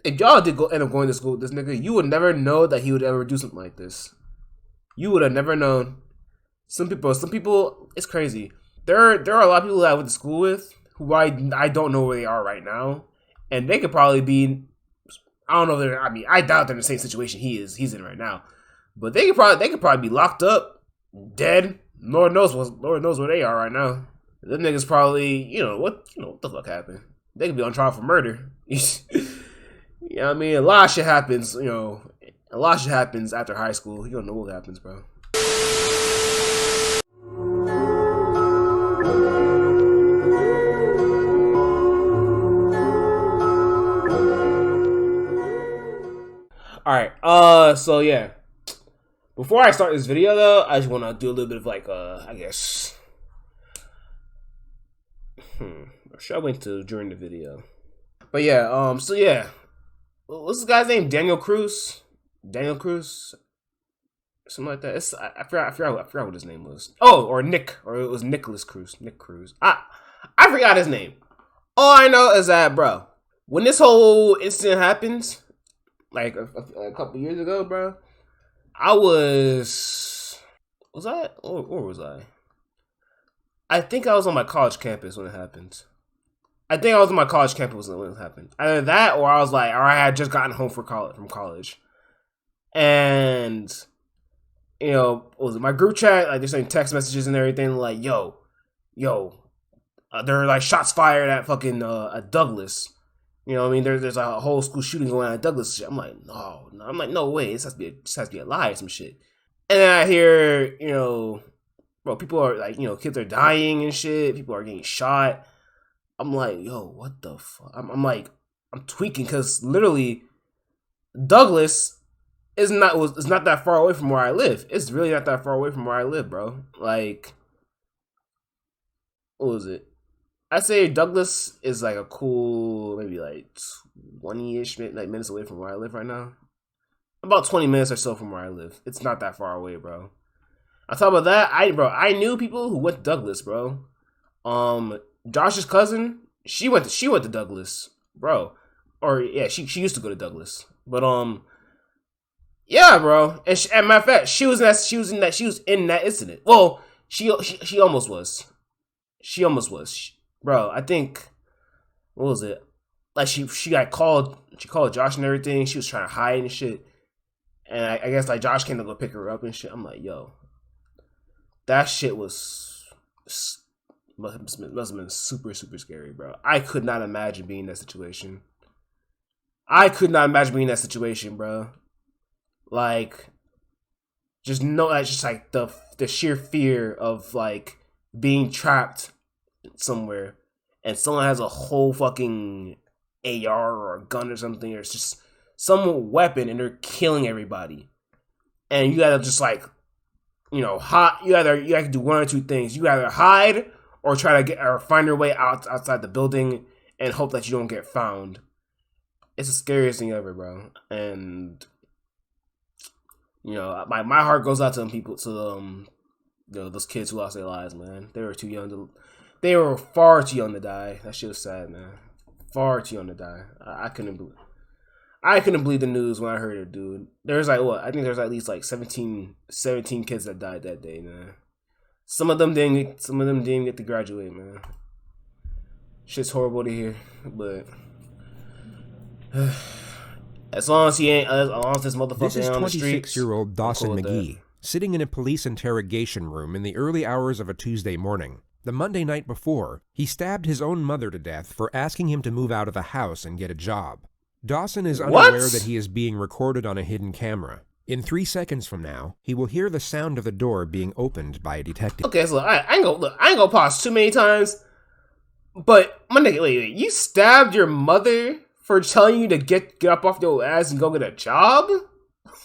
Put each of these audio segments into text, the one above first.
if y'all did end up going to school with this nigga, you would never know that he would ever do something like this. You would have never known. Some people, it's crazy. There are a lot of people that I went to school with who I don't know where they are right now, and they could probably be. I don't know. I doubt they're in the same situation he's in right now, but they could probably be locked up, dead. Lord knows where they are right now. Them niggas probably, what the fuck happened? They could be on trial for murder. You know what I mean? A lot of shit happens, a lot of shit happens after high school. You don't know what happens, bro. Alright, so yeah. Before I start this video though, I just wanna do a little bit of like I guess or should I wait till during the video? But yeah, so yeah. What's this guy's name? Daniel Cruz? Something like that. I forgot what his name was. Oh, or Nick, or it was Nicholas Cruz. Nick Cruz. I forgot his name. All I know is that, bro, when this whole incident happens, like a couple years ago, bro, I was I? Where was I? I think I was on my college campus when it happened. Either that, or I had just gotten home from college. And, what was it, my group chat, like, they're saying text messages and everything, like, yo, there are, like, shots fired at fucking, at Douglas. You know what I mean? There's a whole school shooting going on at Douglas. I'm like, no way, this has to be a lie or some shit. And then I hear, bro, people are, like, kids are dying and shit, people are getting shot. I'm like, yo, what the fuck? I'm like, I'm tweaking, because literally, Douglas is not that far away from where I live. It's really not that far away from where I live, bro. Like, what was it? I'd say Douglas is like a cool, maybe like 20-ish minutes away from where I live right now. About 20 minutes or so from where I live. It's not that far away, bro. On top of that, I knew people who went to Douglas, bro. Josh's cousin, she went to Douglas, bro. Or yeah, she used to go to Douglas. But yeah, bro. And matter of fact, she was in that incident. Well, she almost was. Bro, I think, what was it? Like she got called. She called Josh and everything. She was trying to hide and shit. And I guess like Josh came to go pick her up and shit. I'm like, yo, that shit must have been super, super scary, bro. I could not imagine being in that situation. Bro. Like, just like the sheer fear of like being trapped somewhere and someone has a whole fucking AR or a gun or something, or it's just some weapon and they're killing everybody. And you gotta just like, you gotta do one or two things. You either hide or try to find your way outside the building and hope that you don't get found. It's the scariest thing ever, bro. And my heart goes out to them people, to those kids who lost their lives, man. They were far too young to die. That shit was sad, man. Far too young to die. I couldn't believe the news when I heard it, dude. There's like I think there's at least like 17 kids that died that day, man. Some of them didn't get to graduate, man. Shit's horrible to hear, but as long as this motherfucker This is on the streets. 26-year-old Dawson McGee, sitting in a police interrogation room in the early hours of a Tuesday morning. The Monday night before, he stabbed his own mother to death for asking him to move out of the house and get a job. Dawson is unaware that he is being recorded on a hidden camera. In 3 seconds from now, he will hear the sound of the door being opened by a detective. Okay, so I ain't gonna pause too many times, but my nigga, wait, you stabbed your mother for telling you to get up off your ass and go get a job?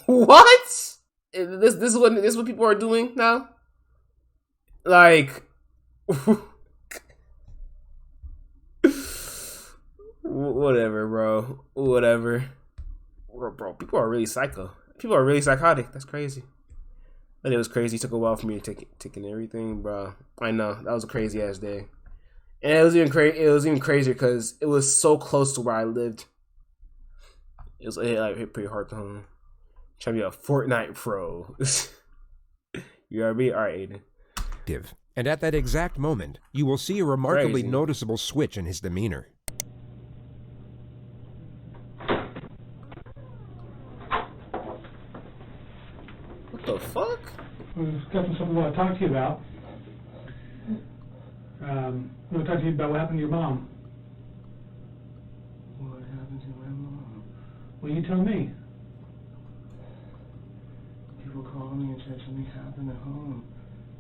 What? This is what people are doing now? Like, whatever, bro. Whatever. Bro, people are really psycho. People are really psychotic. That's crazy. But it was crazy. It took a while for me to taking everything, bro. I know. That was a crazy ass day. And it was even crazier because it was so close to where I lived. hit pretty hard to home. Trying to be a Fortnite pro. You know what I mean? All right, Aiden. And at that exact moment, you will see a remarkably noticeable switch in his demeanor. What the fuck? We've got something we want to talk to you about. We want to talk to you about what happened to your mom. What happened to my mom? Well, you tell me. People called me and said something happened at home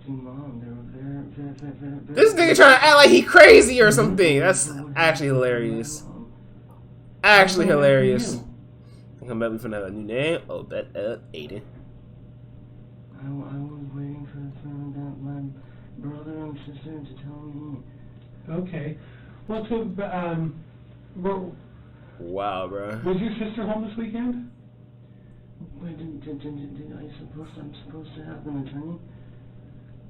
to Mom. They were very... This nigga trying to act like he crazy or something. That's actually hilarious. Actually hilarious. I'm about we finna have a new name. Oh, that Aiden. I was waiting for my brother and sister to tell me. Okay. Well, so, wow, bro. Was your sister home this weekend? Wait, I'm supposed to have an attorney?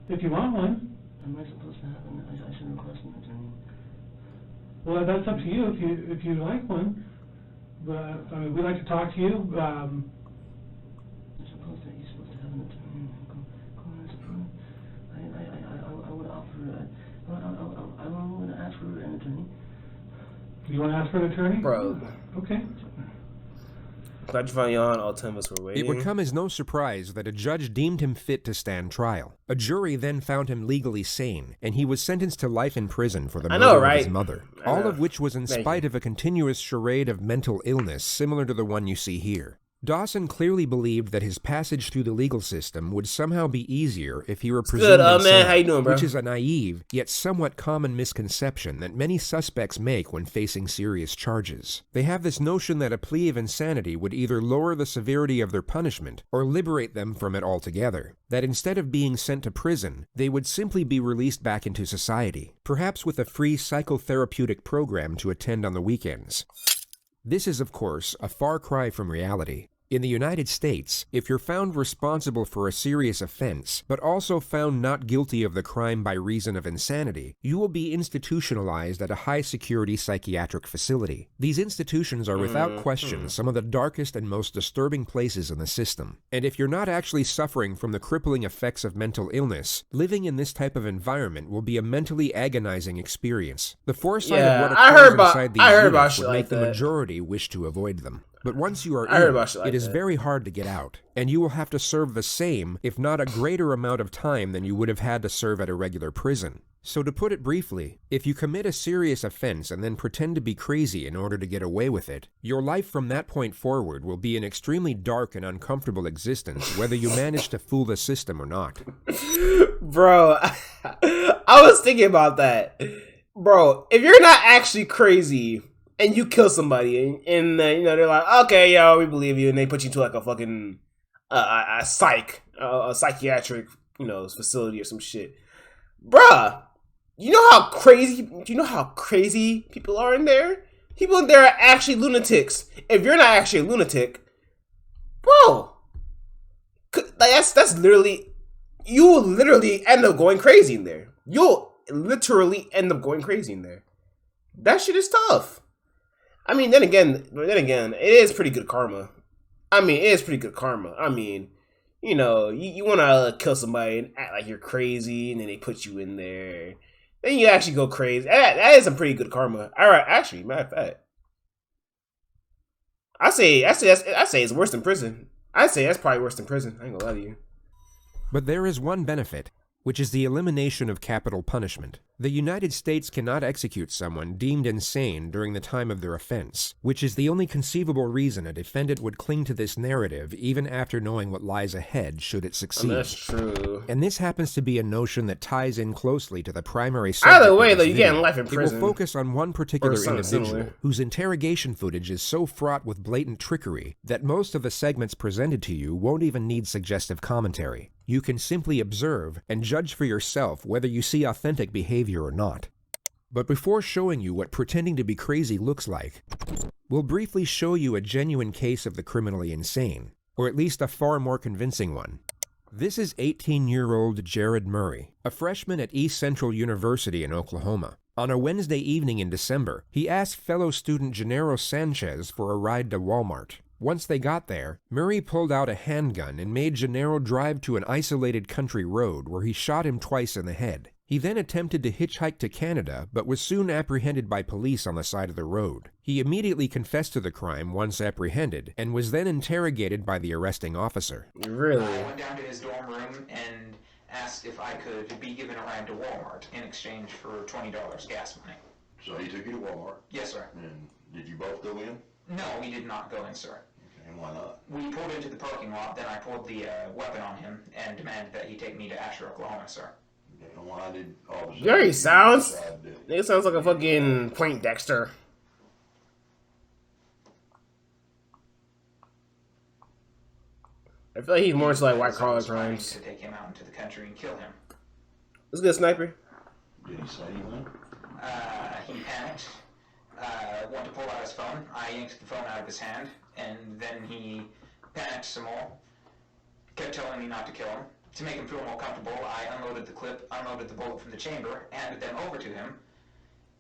If you want one. Am I supposed to have I should request an attorney. Well, that's up to you if you like one. But I mean, we'd like to talk to you. You're supposed to have an attorney. Go on, I would offer. I want to ask for an attorney. You want to ask for an attorney? Bro. Okay. Glad you finally on. All 10 of us were waiting. It would come as no surprise that a judge deemed him fit to stand trial. A jury then found him legally sane, and he was sentenced to life in prison for the murder of his mother. All of which was in spite of a continuous charade of mental illness similar to the one you see here. Dawson clearly believed that his passage through the legal system would somehow be easier if he were presumed insane, man. How you doing, bro? Which is a naive, yet somewhat common misconception that many suspects make when facing serious charges. They have this notion that a plea of insanity would either lower the severity of their punishment or liberate them from it altogether. That instead of being sent to prison, they would simply be released back into society, perhaps with a free psychotherapeutic program to attend on the weekends. This is, of course, a far cry from reality. In the United States, if you're found responsible for a serious offense, but also found not guilty of the crime by reason of insanity, you will be institutionalized at a high-security psychiatric facility. These institutions are without question some of the darkest and most disturbing places in the system. And if you're not actually suffering from the crippling effects of mental illness, living in this type of environment will be a mentally agonizing experience. The foresight of what occurs inside these units would make the majority wish to avoid them. But once you are in, it is very hard to get out, and you will have to serve the same, if not a greater amount of time than you would have had to serve at a regular prison. So to put it briefly, if you commit a serious offense and then pretend to be crazy in order to get away with it, your life from that point forward will be an extremely dark and uncomfortable existence, whether you manage to fool the system or not. Bro, I was thinking about that. Bro, if you're not actually crazy and you kill somebody, and they're like, okay, yo, we believe you, and they put you to like a fucking a psychiatric, facility or some shit, bruh. You know how crazy people are in there? People in there are actually lunatics. If you're not actually a lunatic, bro, that's literally, you will literally end up going crazy in there. You'll literally end up going crazy in there. That shit is tough. I mean, then again, it is pretty good karma. I mean, you want to kill somebody and act like you're crazy, and then they put you in there. Then you actually go crazy. That is some pretty good karma. All right, actually, matter of fact, I say it's worse than prison. I say that's probably worse than prison. I ain't gonna lie to you. But there is one benefit, which is the elimination of capital punishment. The United States cannot execute someone deemed insane during the time of their offense, which is the only conceivable reason a defendant would cling to this narrative even after knowing what lies ahead should it succeed. That's true. And this happens to be a notion that ties in closely to the primary subject. Either way, though, you get life in prison. It will focus on one particular individual whose interrogation footage is so fraught with blatant trickery that most of the segments presented to you won't even need suggestive commentary. You can simply observe and judge for yourself whether you see authentic behavior or not. But before showing you what pretending to be crazy looks like, we'll briefly show you a genuine case of the criminally insane, or at least a far more convincing one. This is 18-year-old Jared Murray, a freshman at East Central University in Oklahoma. On a Wednesday evening in December, he asked fellow student Gennaro Sanchez for a ride to Walmart. Once they got there, Murray pulled out a handgun and made Gennaro drive to an isolated country road where he shot him twice in the head. He then attempted to hitchhike to Canada, but was soon apprehended by police on the side of the road. He immediately confessed to the crime once apprehended, and was then interrogated by the arresting officer. Really? I went down to his dorm room and asked if I could be given a ride to Walmart in exchange for $20 gas money. So he took you to Walmart? Yes, sir. And did you both go in? No, we did not go in, sir. Okay, and why not? We pulled into the parking lot, then I pulled the weapon on him and demanded that he take me to Asher, Oklahoma, sir. Okay, and why did all of a sudden... Jerry sounds... decide that- It sounds like a fucking Point Dexter. I feel like he's more into like white collar I was planning crimes. to take him out into the country and kill him. Let's get a sniper. Did he say anything? He panicked, wanted to pull out his phone. I yanked the phone out of his hand, and then he panicked some more. Kept telling me not to kill him. To make him feel more comfortable, I unloaded the clip, unloaded the bullet from the chamber, handed them over to him,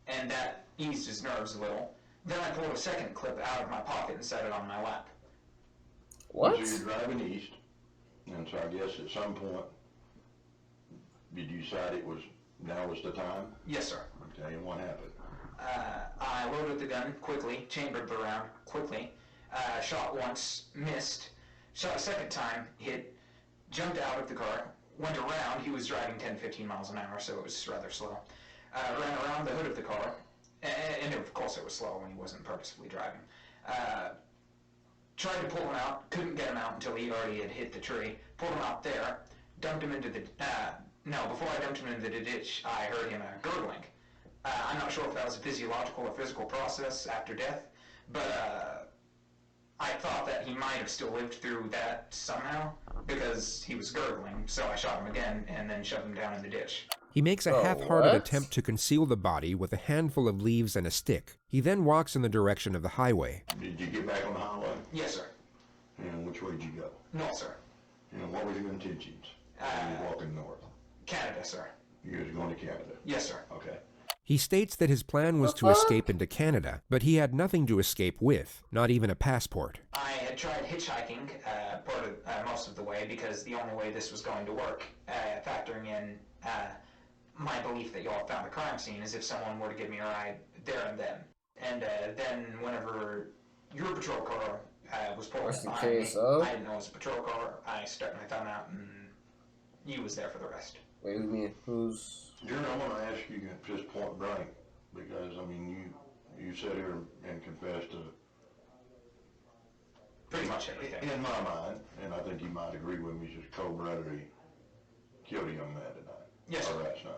and that eased his nerves a little. Then I pulled a second clip out of my pocket and set it on my lap. What? So you're driving east, and so I guess at some point, did you decide now was the time? Yes, sir. Okay, and what happened? I loaded the gun quickly, chambered the round quickly, shot once, missed, shot a second time, hit, jumped out of the car, went around. He was driving 10-15 miles an hour, so it was rather slow. Ran around the hood of the car, and of course it was slow when he wasn't purposefully driving. Tried to pull him out, couldn't get him out until he already had hit the tree. Pulled him out there, dumped him into the... before I dumped him into the ditch, I heard him gurgling. I'm not sure if that was a physiological or physical process after death, but I thought that he might have still lived through that somehow, because he was gurgling, so I shot him again and then shoved him down in the ditch. He makes a half-hearted what? attempt to conceal the body with a handful of leaves and a stick. He then walks in the direction of the highway. Did you get back on the highway? Yes, sir. And which way did you go? No, sir. And what were your intentions? You were walking north. Canada, sir. You was going to Canada? Yes, sir. Okay. He states that his plan was to escape into Canada, but he had nothing to escape with, not even a passport. I had tried hitchhiking most of the way because the only way this was going to work, factoring in my belief that y'all found the crime scene, is if someone were to give me a ride there and then. And then whenever your patrol car was pulling What's the behind me, case of? I didn't know it was a patrol car. I stuck my thumb out and you was there for the rest. Wait, what do you mean? Who's... Jerry, I want to ask you just point blank, because, I mean, you sat here and confessed to, Pretty much everything. in my mind, and I think you might agree with me, just cold-bloodedly killed a young man tonight. Yes, sir. Or last night.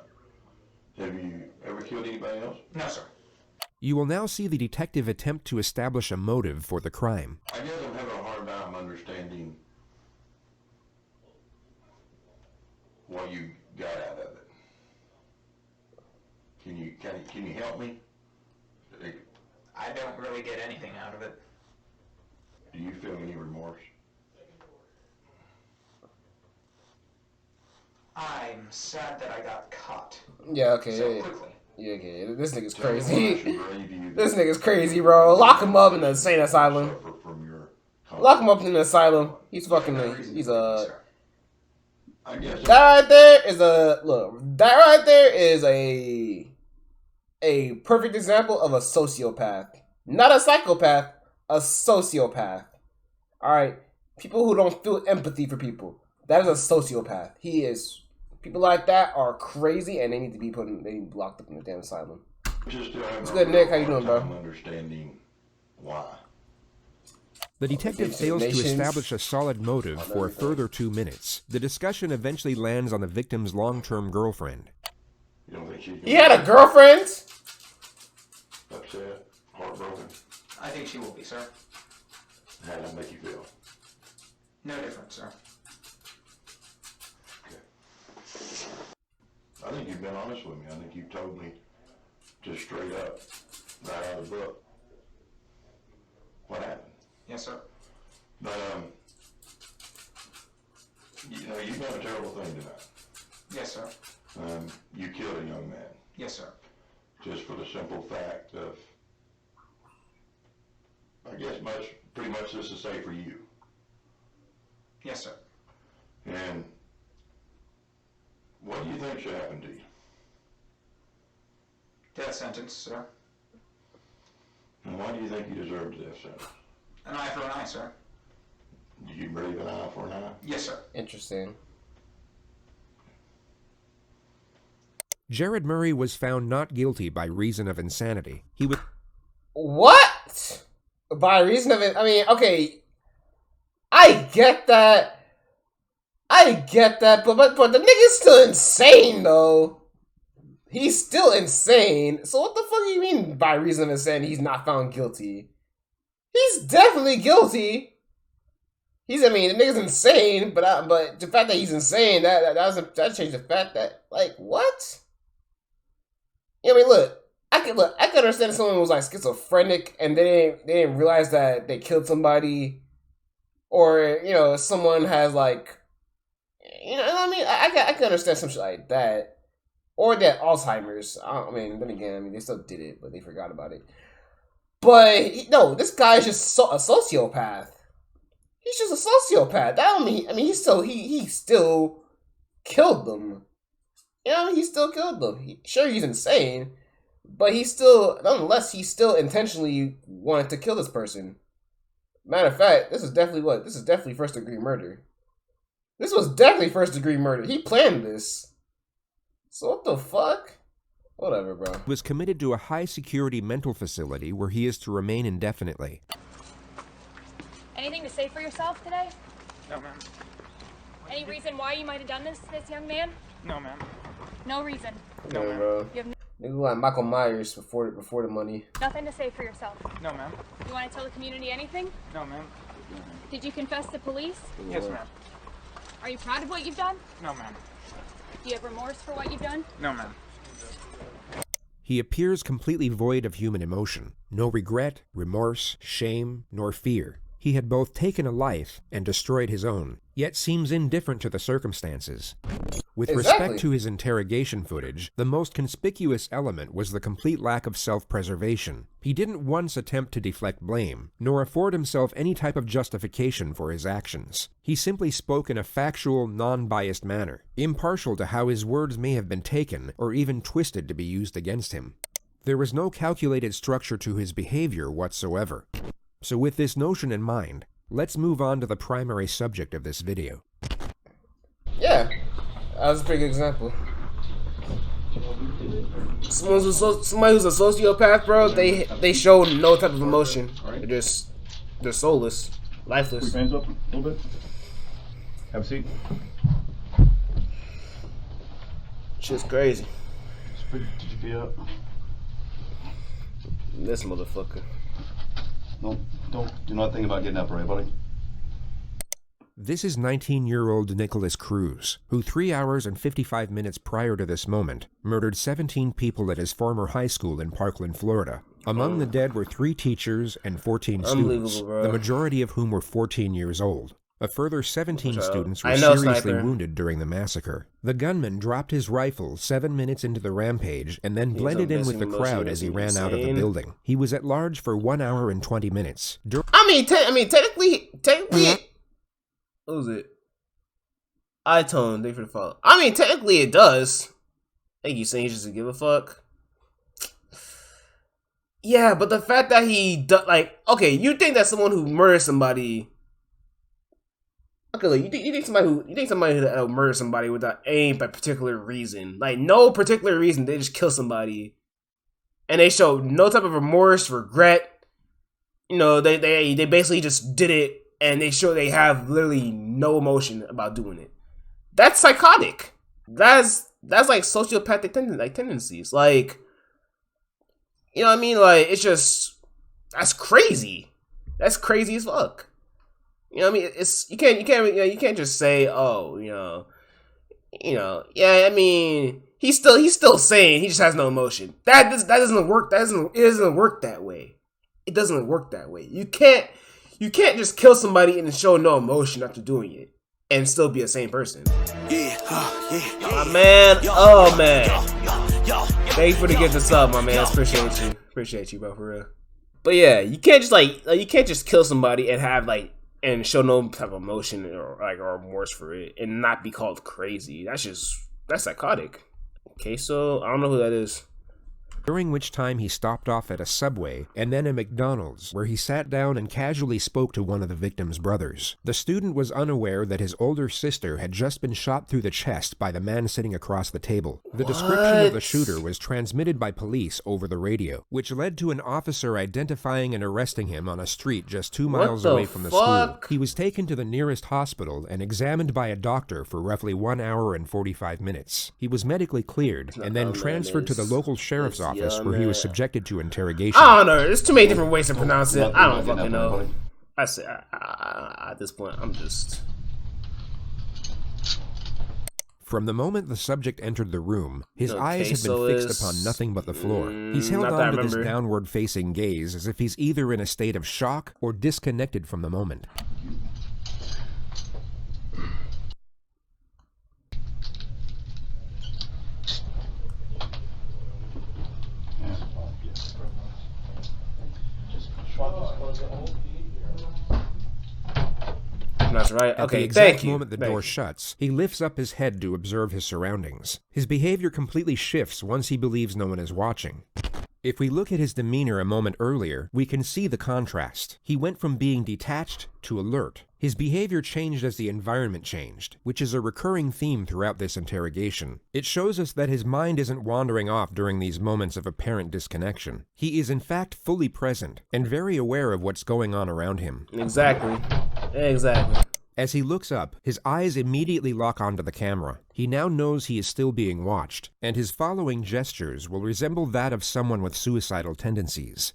Have you ever killed anybody else? No, sir. You will now see the detective attempt to establish a motive for the crime. I guess I'm having a hard time understanding what you got out of it. Can you help me? I don't really get anything out of it. Do you feel any remorse? I'm sad that I got caught Yeah, okay, so yeah, yeah. quickly. Yeah, okay. This nigga's Tell me what I crazy. should grade you This nigga's crazy, bro. Lock him up in the insane asylum. suffer from your Lock him up in the asylum. He's fucking... No reason He's to believe, a... sir. I guess That right there is a... Look, that right there is a perfect example of a sociopath. Not a psychopath, a sociopath. Alright? People who don't feel empathy for people. That is a sociopath. He is... People like that are crazy and they need to be locked up in the damn asylum. just still having It's a good, Nick. How hard you doing, bro? time understanding why. The detective fails to establish a solid motive for a further 2 minutes. The discussion eventually lands on the victim's long-term girlfriend. You don't think she's He had a girlfriend? upset, heartbroken? I think she will be, sir. How does that make you feel? No different, sir. I think you've been honest with me. I think you've told me just straight up, right out of the book, what happened. Yes, sir. But, you know, you've done a terrible thing tonight. Yes, sir. You killed a young man Yes, sir. just for the simple fact of, I guess pretty much this is safe for you. Yes, sir. And what do you think should happen to you? Death sentence, sir. And why do you think you deserve the death sentence? An eye for an eye, sir. Do you believe an eye for an eye? Yes, sir. Interesting. Jared Murray was found not guilty by reason of insanity. He was What? By reason of it? I mean, okay. I get that. But the nigga's still insane, though. He's still insane. So what the fuck do you mean by reason of insanity he's not found guilty? He's definitely guilty. The nigga's insane, but the fact that he's insane, that changed the fact that, like, what? I mean, look, I can understand if someone was like schizophrenic and they didn't realize that they killed somebody, or someone has like, what I mean, I can understand some shit like that, or that Alzheimer's. Then again, they still did it, but they forgot about it. But no, this guy is just a sociopath. He's just a sociopath. That don't mean. He still killed them. He still killed them. Sure, he's insane, but nonetheless, he still intentionally wanted to kill this person. Matter of fact, this is definitely first degree murder. This was definitely first degree murder. He planned this. So what the fuck? Whatever, bro. Was committed to a high-security mental facility where he is to remain indefinitely. Anything to say for yourself today? No, ma'am. Any reason why you might have done this young man? No, ma'am. No reason. No, ma'am. Bro. You have Nigga like Michael Myers before the money. nothing to say for yourself. No, ma'am. You want to tell the community anything? No, ma'am. Did you confess to police? Yes, ma'am. Are you proud of what you've done? No, ma'am. Do you have remorse for what you've done? No, ma'am. He appears completely void of human emotion. No regret, remorse, shame, nor fear. He had both taken a life and destroyed his own, yet seems indifferent to the circumstances. With respect to his interrogation footage, the most conspicuous element was the complete lack of self-preservation. He didn't once attempt to deflect blame, nor afford himself any type of justification for his actions. He simply spoke in a factual, non-biased manner, impartial to how his words may have been taken or even twisted to be used against him. There was no calculated structure to his behavior whatsoever. So with this notion in mind, let's move on to the primary subject of this video. Yeah, that was a pretty good example. Somebody who's a sociopath, bro, they show no type of emotion. They're soulless, lifeless. Put your hands up a little bit. Have a seat. Shit's crazy. Did you feet up? This motherfucker. Don't do not think about getting up, right, buddy? This is 19-year-old Nicholas Cruz, who 3 hours and 55 minutes prior to this moment murdered 17 people at his former high school in Parkland, Florida. Among the dead were 3 teachers and 14 students, bro. the majority of whom were 14 years old. A further 17 students were seriously wounded during the massacre. The gunman dropped his rifle 7 minutes into the rampage and then blended in with the crowd as he ran out of the building. He was at large for 1 hour and 20 minutes. Technically, what was it? iTone, thank you for the follow. Technically it does. Thank you, saying just to give a fuck. Yeah, but the fact that he okay, you think that someone who murders somebody. Okay, look, you think somebody who murder somebody without any particular reason, like no particular reason, they just kill somebody, and they show no type of remorse, regret. They basically just did it, and they show they have literally no emotion about doing it. That's psychotic. That's like sociopathic tendencies. Like, you know what I mean? Like, it's just that's crazy. That's crazy as fuck. You know what I mean? It's you can't just say, oh, yeah, I mean, he's still sane, he just has no emotion. That doesn't work. It doesn't work that way. It doesn't work that way. You can't just kill somebody and show no emotion after doing it and still be a sane person. Oh man. Thank you for the gift of sub, my man. Appreciate you, bro, for real. But yeah, you can't just you can't just kill somebody and have like and show no type of emotion or remorse for it and not be called crazy. That's psychotic. Okay, so I don't know who that is. During which time he stopped off at a Subway and then a McDonald's, where he sat down and casually spoke to one of the victim's brothers. The student was unaware that his older sister had just been shot through the chest by the man sitting across the table. The description of the shooter was transmitted by police over the radio, which led to an officer identifying and arresting him on a street just 2 miles away from the school. He was taken to the nearest hospital and examined by a doctor for roughly 1 hour and 45 minutes. He was medically cleared and then transferred to the local sheriff's office where he was subjected to interrogation. I don't know. There's too many different ways to pronounce it. I don't fucking know. I say at this point, I'm just. From the moment the subject entered the room, his eyes have been fixed upon nothing but the floor. He's held on to this downward-facing gaze as if he's either in a state of shock or disconnected from the moment. That's right. At the exact moment the door shuts, he lifts up his head to observe his surroundings. His behavior completely shifts once he believes no one is watching. If we look at his demeanor a moment earlier, we can see the contrast. He went from being detached to alert. His behavior changed as the environment changed, which is a recurring theme throughout this interrogation. It shows us that his mind isn't wandering off during these moments of apparent disconnection. He is in fact fully present and very aware of what's going on around him. Exactly. As he looks up, his eyes immediately lock onto the camera. He now knows he is still being watched, and his following gestures will resemble that of someone with suicidal tendencies.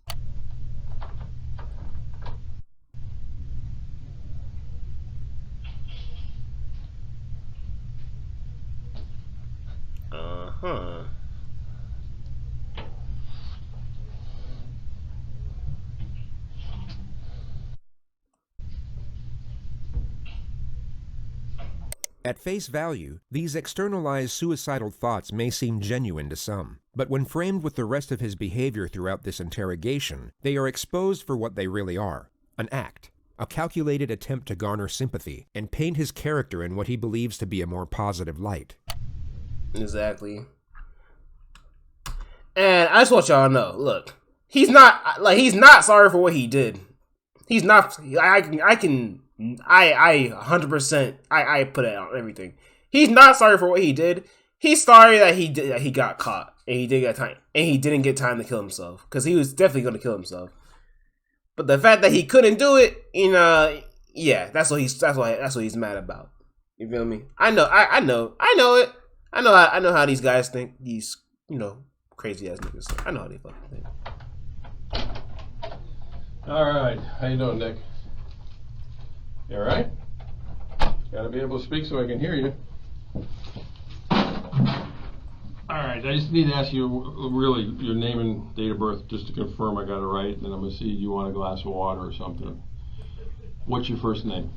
At face value, these externalized suicidal thoughts may seem genuine to some, but when framed with the rest of his behavior throughout this interrogation, they are exposed for what they really are: an act, a calculated attempt to garner sympathy and paint his character in what he believes to be a more positive light. Exactly. And I just want y'all to know, look, he's not sorry for what he did. He's not. I 100%. I put it on everything. He's not sorry for what he did. He's sorry that he got caught and he did get time and he didn't get time to kill himself, because he was definitely going to kill himself. But the fact that he couldn't do it, yeah, that's what he's mad about. You feel me? I know it. I know how these guys think. These crazy ass niggas. I know how they fucking think. All right, how you doing, Nick? You all right? Gotta be able to speak so I can hear you. All right, I just need to ask you really your name and date of birth just to confirm I got it right, and then I'm gonna see you want a glass of water or something. What's your first name?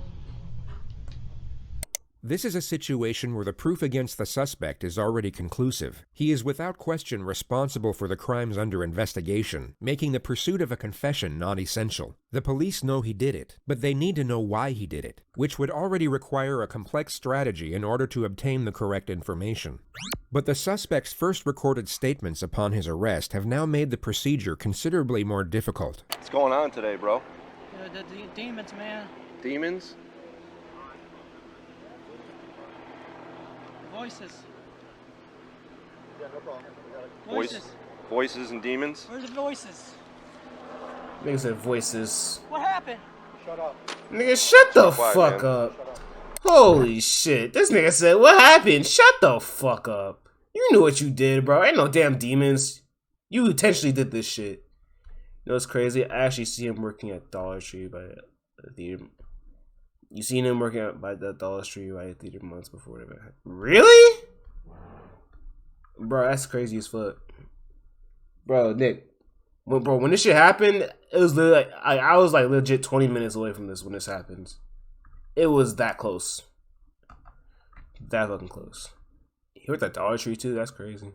This is a situation where the proof against the suspect is already conclusive. He is without question responsible for the crimes under investigation, making the pursuit of a confession not essential. The police know he did it, but they need to know why he did it, which would already require a complex strategy in order to obtain the correct information. But the suspect's first recorded statements upon his arrest have now made the procedure considerably more difficult. What's going on today, bro? The demons, man. Demons? Voices. Yeah, no problem. Voices. Voices and demons? Where's the voices? Nigga said voices. What happened? Shut up. Nigga, shut the fuck up. Holy shit. This nigga said, what happened? Shut the fuck up. You knew what you did, bro. Ain't no damn demons. You intentionally did this shit. You know what's crazy? I actually see him working at Dollar Tree by the theater. You seen him working out by the Dollar Tree by the theater months before that happened. Really? Bro, that's crazy as fuck. Bro, Nick. When this shit happened, it was literally like, I was like legit 20 minutes away from this when this happened. It was that close. That fucking close. He worked at Dollar Tree too? That's crazy.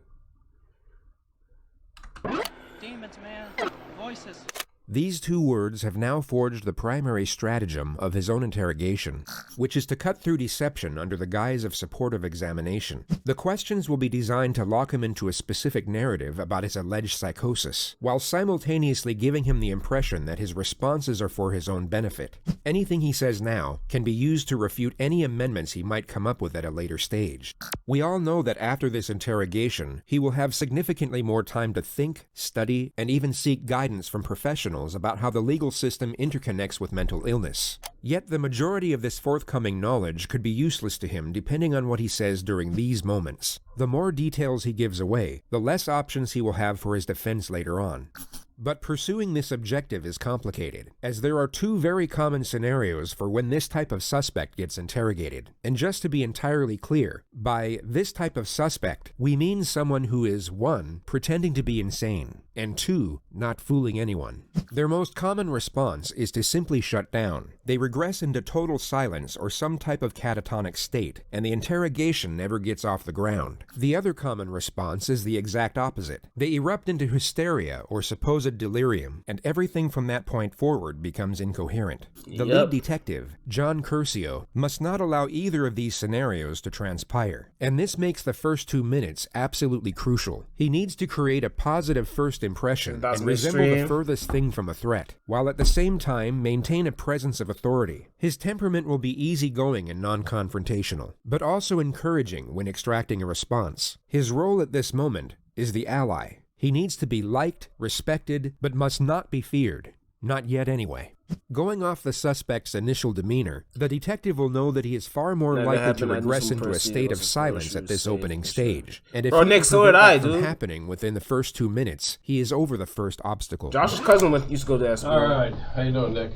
Demons, man. Voices. These two words have now forged the primary stratagem of his own interrogation, which is to cut through deception under the guise of supportive examination. The questions will be designed to lock him into a specific narrative about his alleged psychosis, while simultaneously giving him the impression that his responses are for his own benefit. Anything he says now can be used to refute any amendments he might come up with at a later stage. We all know that after this interrogation, he will have significantly more time to think, study, and even seek guidance from professionals about how the legal system interconnects with mental illness. Yet the majority of this forthcoming knowledge could be useless to him depending on what he says during these moments. The more details he gives away, the less options he will have for his defense later on. But pursuing this objective is complicated, as there are two very common scenarios for when this type of suspect gets interrogated. And just to be entirely clear, by this type of suspect, we mean someone who is 1. Pretending to be insane, and 2. Not fooling anyone. Their most common response is to simply shut down. They regress into total silence or some type of catatonic state, and the interrogation never gets off the ground. The other common response is the exact opposite. They erupt into hysteria or supposed delirium, and everything from that point forward becomes incoherent. The lead detective, John Curcio, must not allow either of these scenarios to transpire, and this makes the first 2 minutes absolutely crucial. He needs to create a positive first impression and resemble the furthest thing from a threat, while at the same time maintain a presence of authority. His temperament will be easygoing and non-confrontational, but also encouraging when extracting a response. His role at this moment is the ally. He needs to be liked, respected, but must not be feared. Not yet anyway. Going off the suspect's initial demeanor, the detective will know that he is far more likely to regress into a state of silence at this opening stage. And if he can prevent that from happening within the first 2 minutes, he is over the first obstacle. Josh's cousin used to go to that school. All right. How you doing, Nick?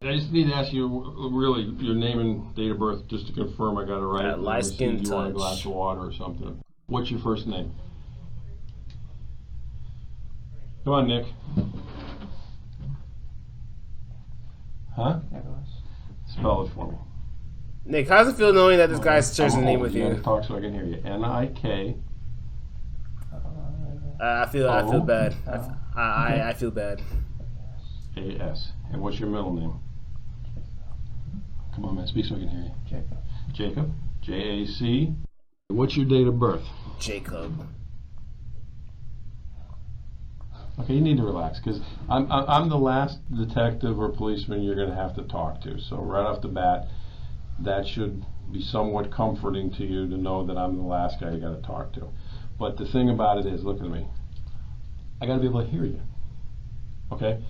I just need to ask you really your name and date of birth just to confirm I got it right. Light skin touch. You want a glass of water or something. What's your first name? Come on, Nick. Huh? Spell it for me. Nick, how's it feel knowing that this guy shares a name with you? Talk so I can hear you. N-I-K. I feel bad. I feel bad. A-S. And what's your middle name? Come on, man. Speak so I can hear you. Jacob. Jacob. J-A-C. What's your date of birth? Jacob. Okay, you need to relax because I'm the last detective or policeman you're going to have to talk to. So right off the bat, that should be somewhat comforting to you to know that I'm the last guy you got to talk to. But the thing about it is, look at me. I got to be able to hear you. Okay?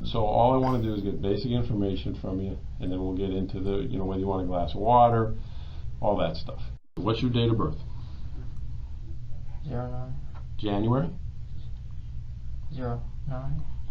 So all I want to do is get basic information from you, and then we'll get into the, whether you want a glass of water, all that stuff. What's your date of birth? 09. January? 09.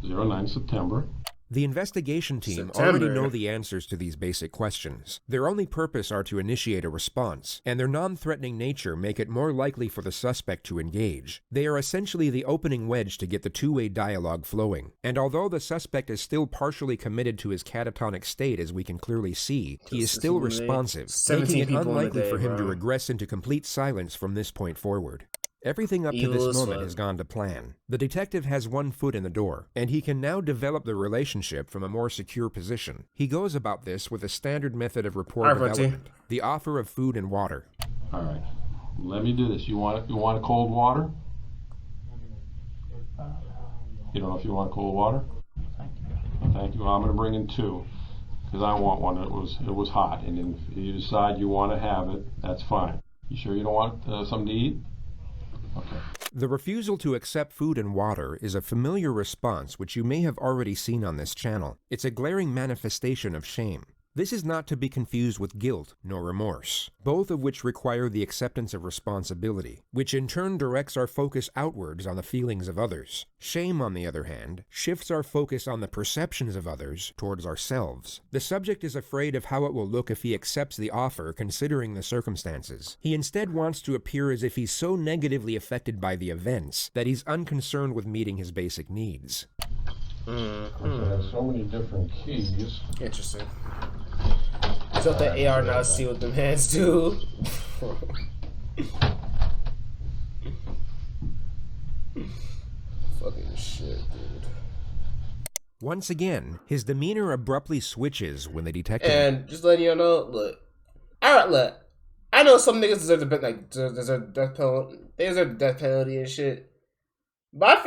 09 September. The investigation team already know the answers to these basic questions. Their only purpose are to initiate a response, and their non-threatening nature make it more likely for the suspect to engage. They are essentially the opening wedge to get the two-way dialogue flowing. And although the suspect is still partially committed to his catatonic state, as we can clearly see, he is still responsive, making it unlikely for him to regress into complete silence from this point forward. Everything up to this moment has gone to plan. The detective has one foot in the door, and he can now develop the relationship from a more secure position. He goes about this with a standard method of rapport development, the offer of food and water. All right, let me do this. You want cold water? You don't know if you want cold water? Thank you. Well, I'm going to bring in 2 because I want one. It was hot, and if you decide you want to have it, that's fine. You sure you don't want something to eat? Okay. The refusal to accept food and water is a familiar response which you may have already seen on this channel. It's a glaring manifestation of shame. This is not to be confused with guilt nor remorse, both of which require the acceptance of responsibility, which in turn directs our focus outwards on the feelings of others. Shame, on the other hand, shifts our focus on the perceptions of others towards ourselves. The subject is afraid of how it will look if he accepts the offer considering the circumstances. He instead wants to appear as if he's so negatively affected by the events that he's unconcerned with meeting his basic needs. Okay, so many different keys. Interesting. So the AR now see what them hands do. Fucking shit, dude. Once again, his demeanor abruptly switches when the detective... And just letting you know, look. Alright, look. I know some niggas deserve the death penalty. They deserve the death penalty and shit. But I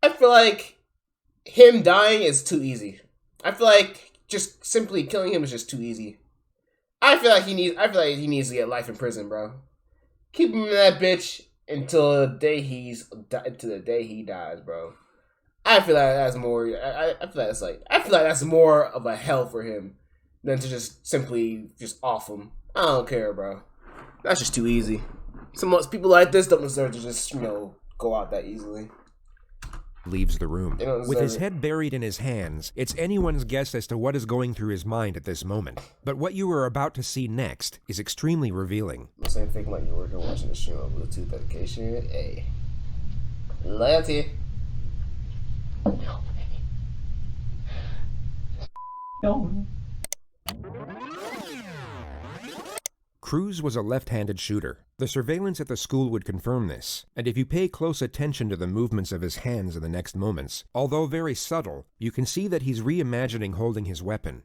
feel like him dying is too easy. I feel like just simply killing him is just too easy. I feel like he needs to get life in prison, bro. Keep him in that bitch until the day he dies, bro. I feel like that's more. I feel like that's more of a hell for him than to just simply just off him. I don't care, bro. That's just too easy. Most people like this don't deserve to just go out that easily. Leaves the room. With his head buried in his hands, it's anyone's guess as to what is going through his mind at this moment. But what you are about to see next is extremely revealing. The same thing like you're working watching the stream on Bluetooth dedication. Hey. Loyalty. No. Cruz was a left-handed shooter. The surveillance at the school would confirm this, and if you pay close attention to the movements of his hands in the next moments, although very subtle, you can see that he's reimagining holding his weapon.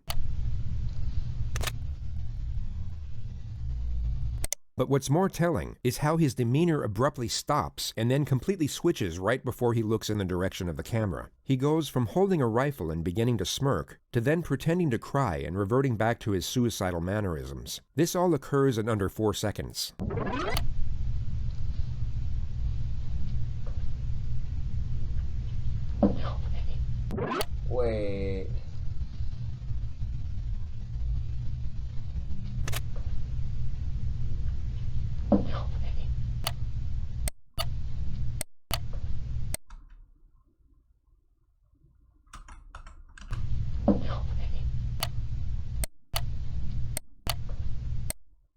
But what's more telling is how his demeanor abruptly stops and then completely switches right before he looks in the direction of the camera. He goes from holding a rifle and beginning to smirk, to then pretending to cry and reverting back to his suicidal mannerisms. This all occurs in under 4 seconds. Wait.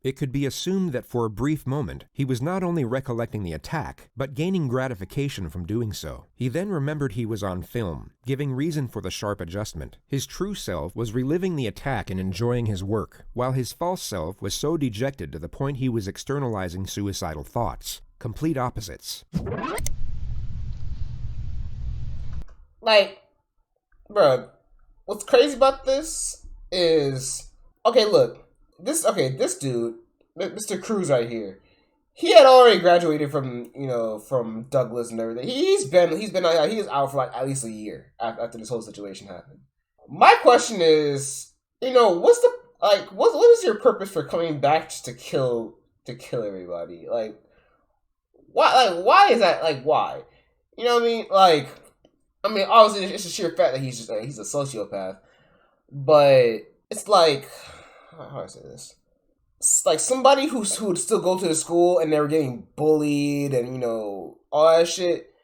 It could be assumed that for a brief moment, he was not only recollecting the attack, but gaining gratification from doing so. He then remembered he was on film, giving reason for the sharp adjustment. His true self was reliving the attack and enjoying his work, while his false self was so dejected to the point he was externalizing suicidal thoughts. Complete opposites. Like, bro, what's crazy about this is, okay, look. This dude, Mr. Cruz right here, he had already graduated from Douglas and everything. He is out for like at least a year after this whole situation happened. My question is, what is your purpose for coming back just to kill everybody? Like, why is that? Like, why? You know what I mean? Obviously it's a sheer fact that he's a sociopath, but it's like, how do I say this? It's like somebody who would still go to the school and they were getting bullied and all that shit.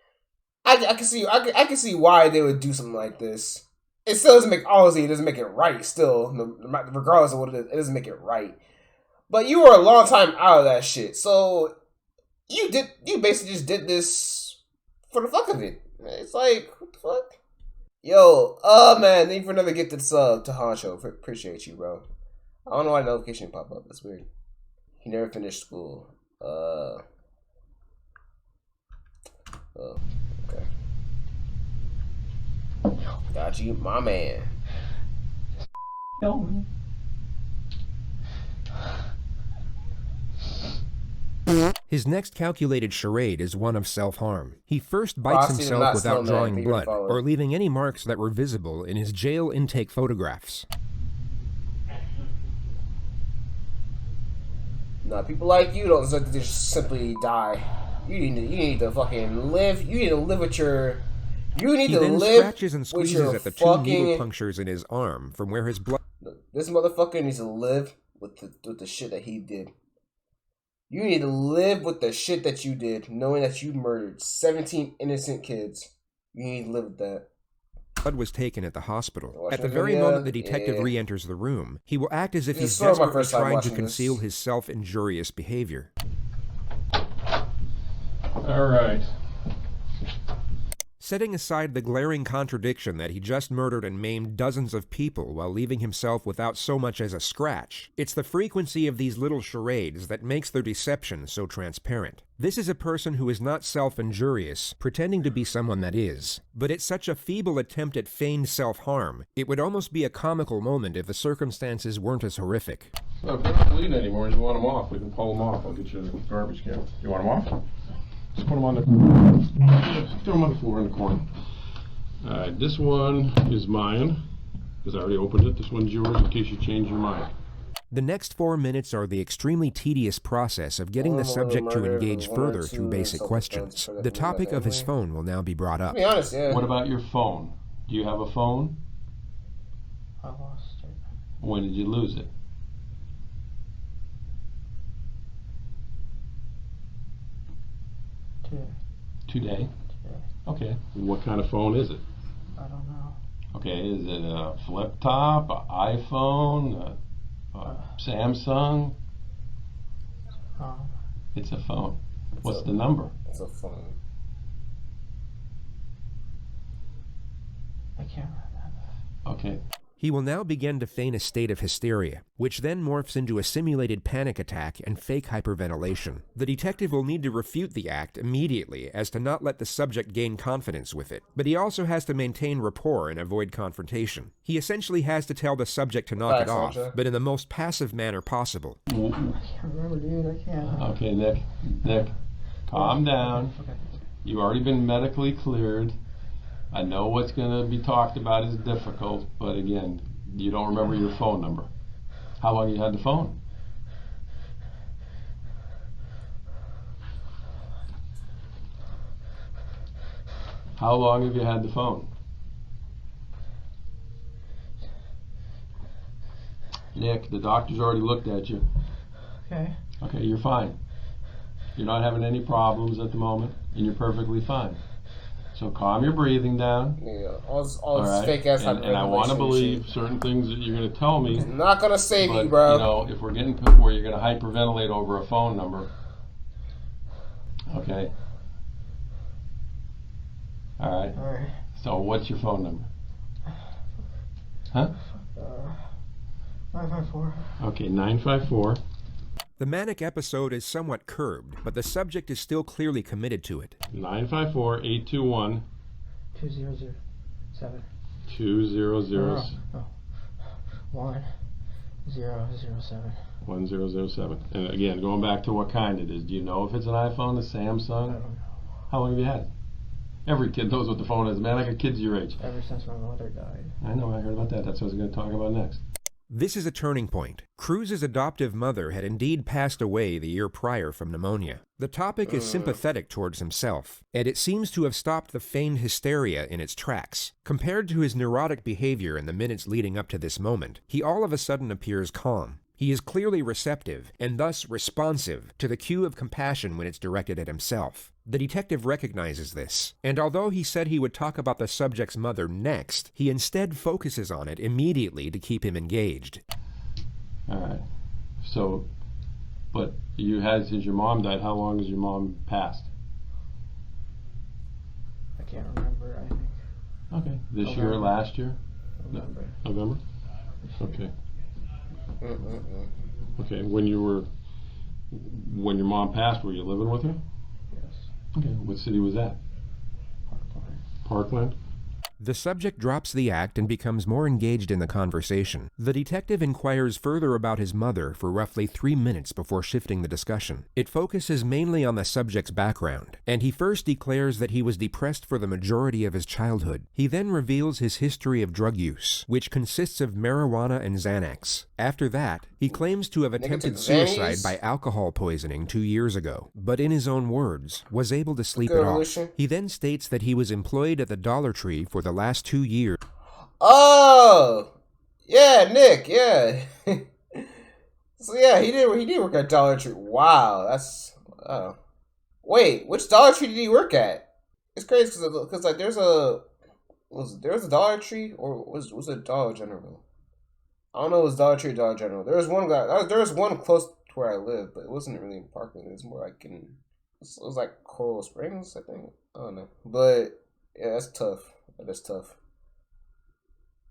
I can see why they would do something like this. It still doesn't make it right. Still, regardless of what it is, it doesn't make it right. But you were a long time out of that shit, so you basically just did this for the fuck of it. It's like, what the fuck? Yo, man, thank you for another gift to Honcho. Appreciate you, bro. I don't know why the notification pop up. That's weird. He never finished school. Oh, okay. Got you, my man. No. His next calculated charade is one of self-harm. He first bites himself without drawing blood or leaving any marks that were visible in his jail intake photographs. Nah, people like you don't deserve to just simply die. You need to fucking live. You need to live with your. You need he to then live scratches and squeezes with your at the 2 needle punctures in his arm from where his blood. This motherfucker needs to live with the shit that he did. You need to live with the shit that you did, knowing that you murdered 17 innocent kids. You need to live with that. Blood was taken at the hospital. At the very moment the detective re-enters the room, he will act as if he's desperately trying to conceal his self-injurious behavior. All right. Setting aside the glaring contradiction that he just murdered and maimed dozens of people while leaving himself without so much as a scratch, it's the frequency of these little charades that makes their deception so transparent. This is a person who is not self-injurious, pretending to be someone that is. But it's such a feeble attempt at feigned self-harm, it would almost be a comical moment if the circumstances weren't as horrific. Well, if they're not bleeding anymore, you want them off. We can pull them off. I'll get you a garbage can. You want them off? Just put them on the... Throw them on the floor in the corner. Alright, this one is mine, because I already opened it. This one's yours in case you change your mind. The next 4 minutes are the extremely tedious process of getting the subject to engage further through basic questions. The topic of his phone will now be brought up. To be honest, yeah. What about your phone? Do you have a phone? I lost it. When did you lose it? Today? Okay. What kind of phone is it? I don't know. Okay, is it a flip top, an iPhone, a Samsung? It's a phone. What's the number? It's a phone. I can't remember. Okay. He will now begin to feign a state of hysteria, which then morphs into a simulated panic attack and fake hyperventilation. The detective will need to refute the act immediately as to not let the subject gain confidence with it, but he also has to maintain rapport and avoid confrontation. He essentially has to tell the subject to knock it off, but in the most passive manner possible. I can't remember, dude. I can't. Okay, Nick, calm down. Okay. You've already been medically cleared. I know what's going to be talked about is difficult, but again, you don't remember your phone number. How long you had the phone? How long have you had the phone? Nick, the doctor's already looked at you. Okay. Okay, you're fine. You're not having any problems at the moment, and you're perfectly fine. So calm your breathing down. Yeah, all this right? fake ass and I want to believe certain things that you're going to tell me. I'm not gonna save but, you, bro. You know, if we're getting to where you're going to hyperventilate over a phone number, okay. All right. All right. So what's your phone number? Huh? 954. Okay, 954. The manic episode is somewhat curbed, but the subject is still clearly committed to it. 954-821. 2007. 2007. No. 1007. 1007. And again, going back to what kind it is. Do you know if it's an iPhone, a Samsung? I don't know. How long have you had it? Every kid knows what the phone is, man. I got kids your age. Ever since my mother died. I know, I heard about that. That's what I was going to talk about next. This is a turning point. Cruz's adoptive mother had indeed passed away the year prior from pneumonia. The topic is sympathetic towards himself, and it seems to have stopped the feigned hysteria in its tracks. Compared to his neurotic behavior in the minutes leading up to this moment, he all of a sudden appears calm. He is clearly receptive, and thus responsive, to the cue of compassion when it's directed at himself. The detective recognizes this, and although he said he would talk about the subject's mother next, he instead focuses on it immediately to keep him engaged. Alright. So, but you had, since your mom died, how long has your mom passed? I can't remember, I think. Okay. This year or last year? November. November? Okay. Okay, when your mom passed, were you living with her? Yes. Okay, what city was that? Parkland. Parkland? The subject drops the act and becomes more engaged in the conversation. The detective inquires further about his mother for roughly 3 minutes before shifting the discussion. It focuses mainly on the subject's background, and he first declares that he was depressed for the majority of his childhood. He then reveals his history of drug use, which consists of marijuana and Xanax. After that, he claims to have attempted suicide by alcohol poisoning 2 years ago, but in his own words, was able to sleep it off. He then states that he was employed at the Dollar Tree for the last 2 years. Oh, yeah, Nick, yeah. So yeah, he did work at Dollar Tree. Wow, that's wait, which Dollar Tree did he work at? It's crazy because like there's a Dollar Tree or was it Dollar General? I don't know. It was Dollar Tree, Dollar General. There was one close to where I live, but it wasn't really in Parkland. It was more like it was like Coral Springs, I think. I don't know, but Yeah, that's tough. That's tough.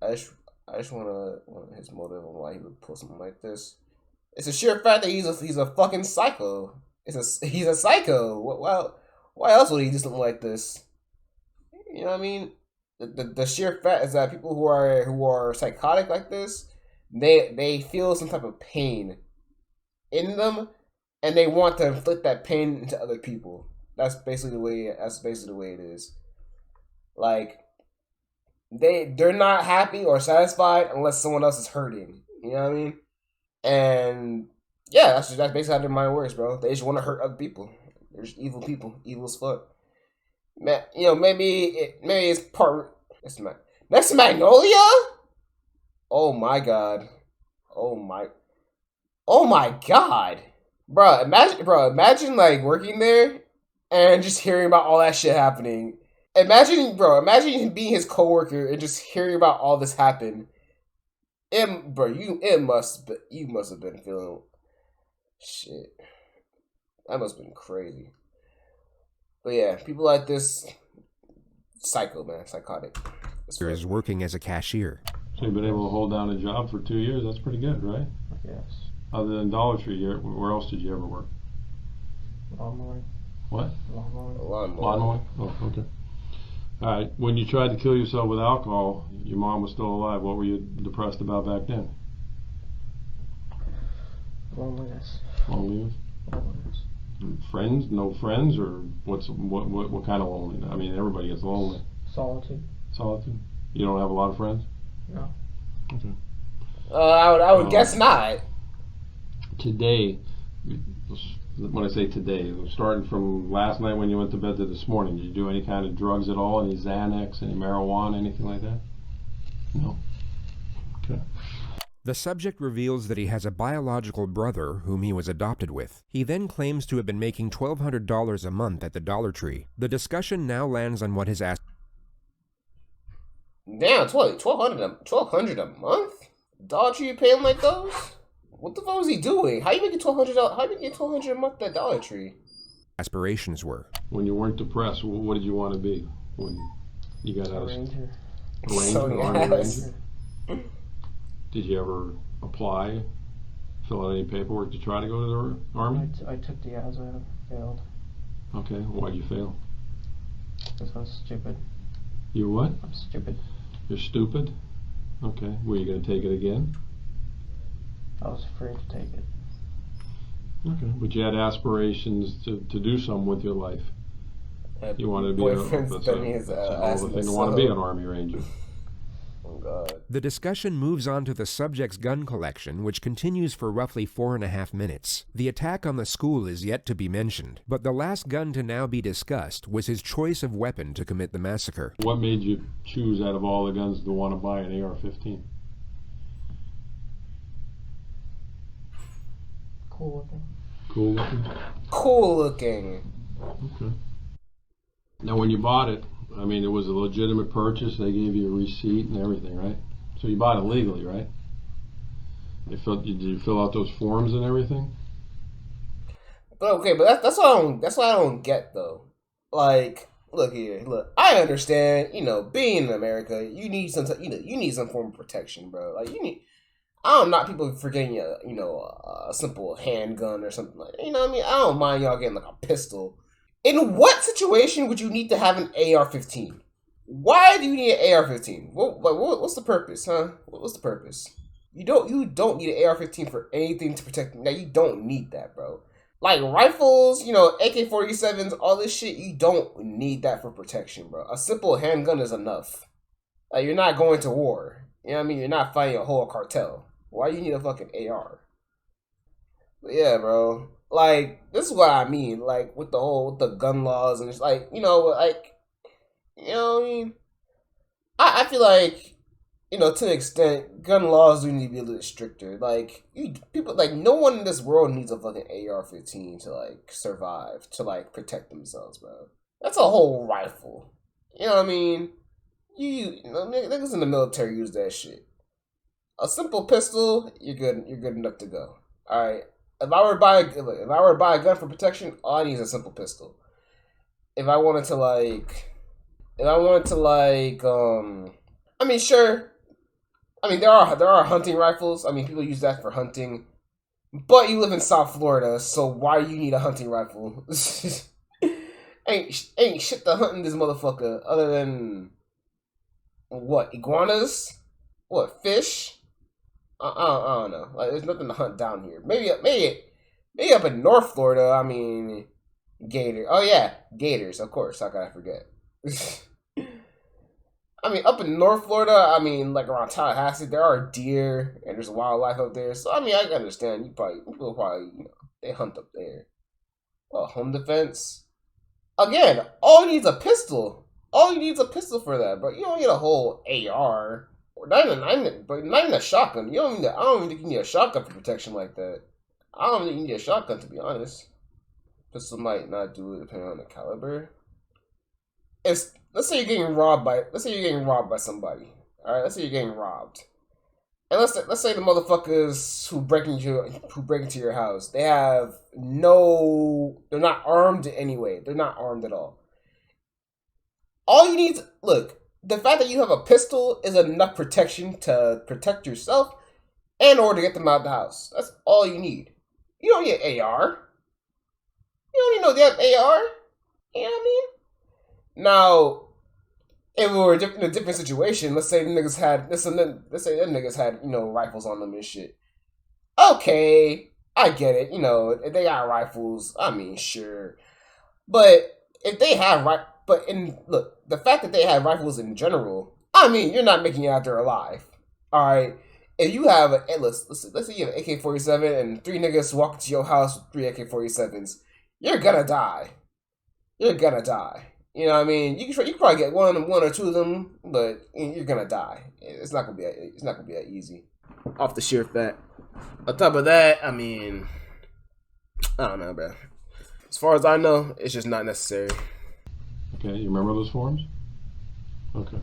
I just wanna his motive on why he would pull something like this. It's a sheer fact that he's a fucking psycho. He's a psycho. Why else would he do something like this? You know what I mean? The sheer fact is that people who are psychotic like this, they feel some type of pain in them, and they want to inflict that pain into other people. That's basically the way it is. Like they're not happy or satisfied unless someone else is hurting. You know what I mean? And yeah, that's basically how their mind works, bro. They just want to hurt other people. They're just evil people, evil as fuck. You know, maybe it's part. Next to Magnolia. Oh my god. Oh my god, bro. Imagine like working there and just hearing about all that shit happening. Imagine him being his coworker and just hearing about all this happen. You must have been feeling shit. That must have been crazy. But yeah, people like this, psycho, man, psychotic. Is working as a cashier. So you've been able to hold down a job for 2 years. That's pretty good, right? Yes. Other than Dollar Tree, where else did you ever work? Lawnmowing. What? Lawnmowing. Lawnmowing? Oh, okay. All right. When you tried to kill yourself with alcohol, your mom was still alive. What were you depressed about back then? Loneliness. Loneliness? Loneliness. Friends? No friends? Or what kind of loneliness? I mean, everybody gets lonely. Solitude. Solitude? You don't have a lot of friends? No. Okay. I would guess not. Today, when I say today, starting from last night when you went to bed to this morning, did you do any kind of drugs at all? Any Xanax, any marijuana, anything like that? No. Okay. The subject reveals that he has a biological brother whom he was adopted with. He then claims to have been making $1,200 a month at the Dollar Tree. The discussion now lands on what his ass. Damn, $1,200 a month? Dollar Tree paying like those? What the fuck is he doing? How you making $1,200? How you making $1,200 a month at Dollar Tree? Aspirations were. When you weren't depressed, what did you want to be when you got out of Ranger. Army Ranger? Did you ever apply, fill out any paperwork to try to go to the Army? I took the ASVAB, failed. Okay, why'd you fail? Because I was stupid. You what? I'm stupid. You're stupid? Okay, were you going to take it again? I was afraid to take it. Okay, but you had aspirations to do something with your life. You wanted to be that's a hell of a thing to want to be an Army Ranger. Oh God. The discussion moves on to the subject's gun collection, which continues for roughly 4.5 minutes. The attack on the school is yet to be mentioned, but the last gun to now be discussed was his choice of weapon to commit the massacre. What made you choose out of all the guns to want to buy an AR-15? Cool looking. Cool looking? Cool looking. Okay. Now when you bought it, I mean, it was a legitimate purchase. They gave you a receipt and everything, right? So you bought it legally, right? Did you fill out those forms and everything? But okay, but that's what I don't get though. Like, look, I understand. You know, being in America, you need some form of protection, bro. Like I don't knock people for getting a simple handgun or something like that. You know what I mean? I don't mind y'all getting like a pistol. In what situation would you need to have an AR-15? Why do you need an AR-15? What's the purpose, huh? What's the purpose? You don't need an AR-15 for anything to protect. Now you don't need that, bro. Like rifles, AK-47s, all this shit. You don't need that for protection, bro. A simple handgun is enough. Like you're not going to war. You know what I mean? You're not fighting a whole cartel. Why do you need a fucking AR? But yeah, bro. Like, this is what I mean, like, with the gun laws, and it's like, what I mean? I feel like, to an extent, gun laws do need to be a little stricter. Like, no one in this world needs a fucking AR-15 to, like, survive, to, like, protect themselves, bro. That's a whole rifle. You know what I mean? Niggas in the military use that shit. A simple pistol, you're good enough to go. Alright? If I were to buy a gun for protection, all I need is a simple pistol. If I wanted to, like, if I wanted to like, I mean, sure. I mean, there are hunting rifles. I mean, people use that for hunting. But you live in South Florida, so why do you need a hunting rifle? ain't shit to hunt in this motherfucker other than what, iguanas? What, fish? I don't know. Like, there's nothing to hunt down here. Maybe up in North Florida. I mean, gator. Oh yeah, gators. Of course. How could I forget? I mean, up in North Florida. I mean, like around Tallahassee, there are deer and there's wildlife up there. So I mean, I can understand. People probably they hunt up there. Home defense. Again, all you need is a pistol. All you need is a pistol for that, but you don't need a whole AR. Or not even a shotgun. I don't even think you need a shotgun for protection like that. I don't think you need a shotgun, to be honest. Pistol might not do it depending on the caliber. Let's say you're getting robbed by somebody. All right, let's say you're getting robbed, and let's say the motherfuckers who break into your house, they're not armed in any way. They're not armed at all. All you need, the fact that you have a pistol is enough protection to protect yourself and or to get them out of the house. That's all you need. You don't need an AR. You don't need no damn AR. You know what I mean? Now, if we were in a different situation, let's say them niggas had rifles on them and shit. Okay, I get it. If they got rifles, I mean, sure. But if they have the fact that they have rifles in general, I mean, you're not making it out there alive. All right. If you have let's say you have an AK-47 and 3 niggas walk into your house with 3 AK-47s, you're gonna die. You're gonna die. You know what I mean? You can probably get one or two of them, but you're gonna die. It's not gonna be that easy. Off the sheer fact. On top of that, I mean, I don't know, bro. As far as I know, it's just not necessary. Okay, you remember those forms? Okay.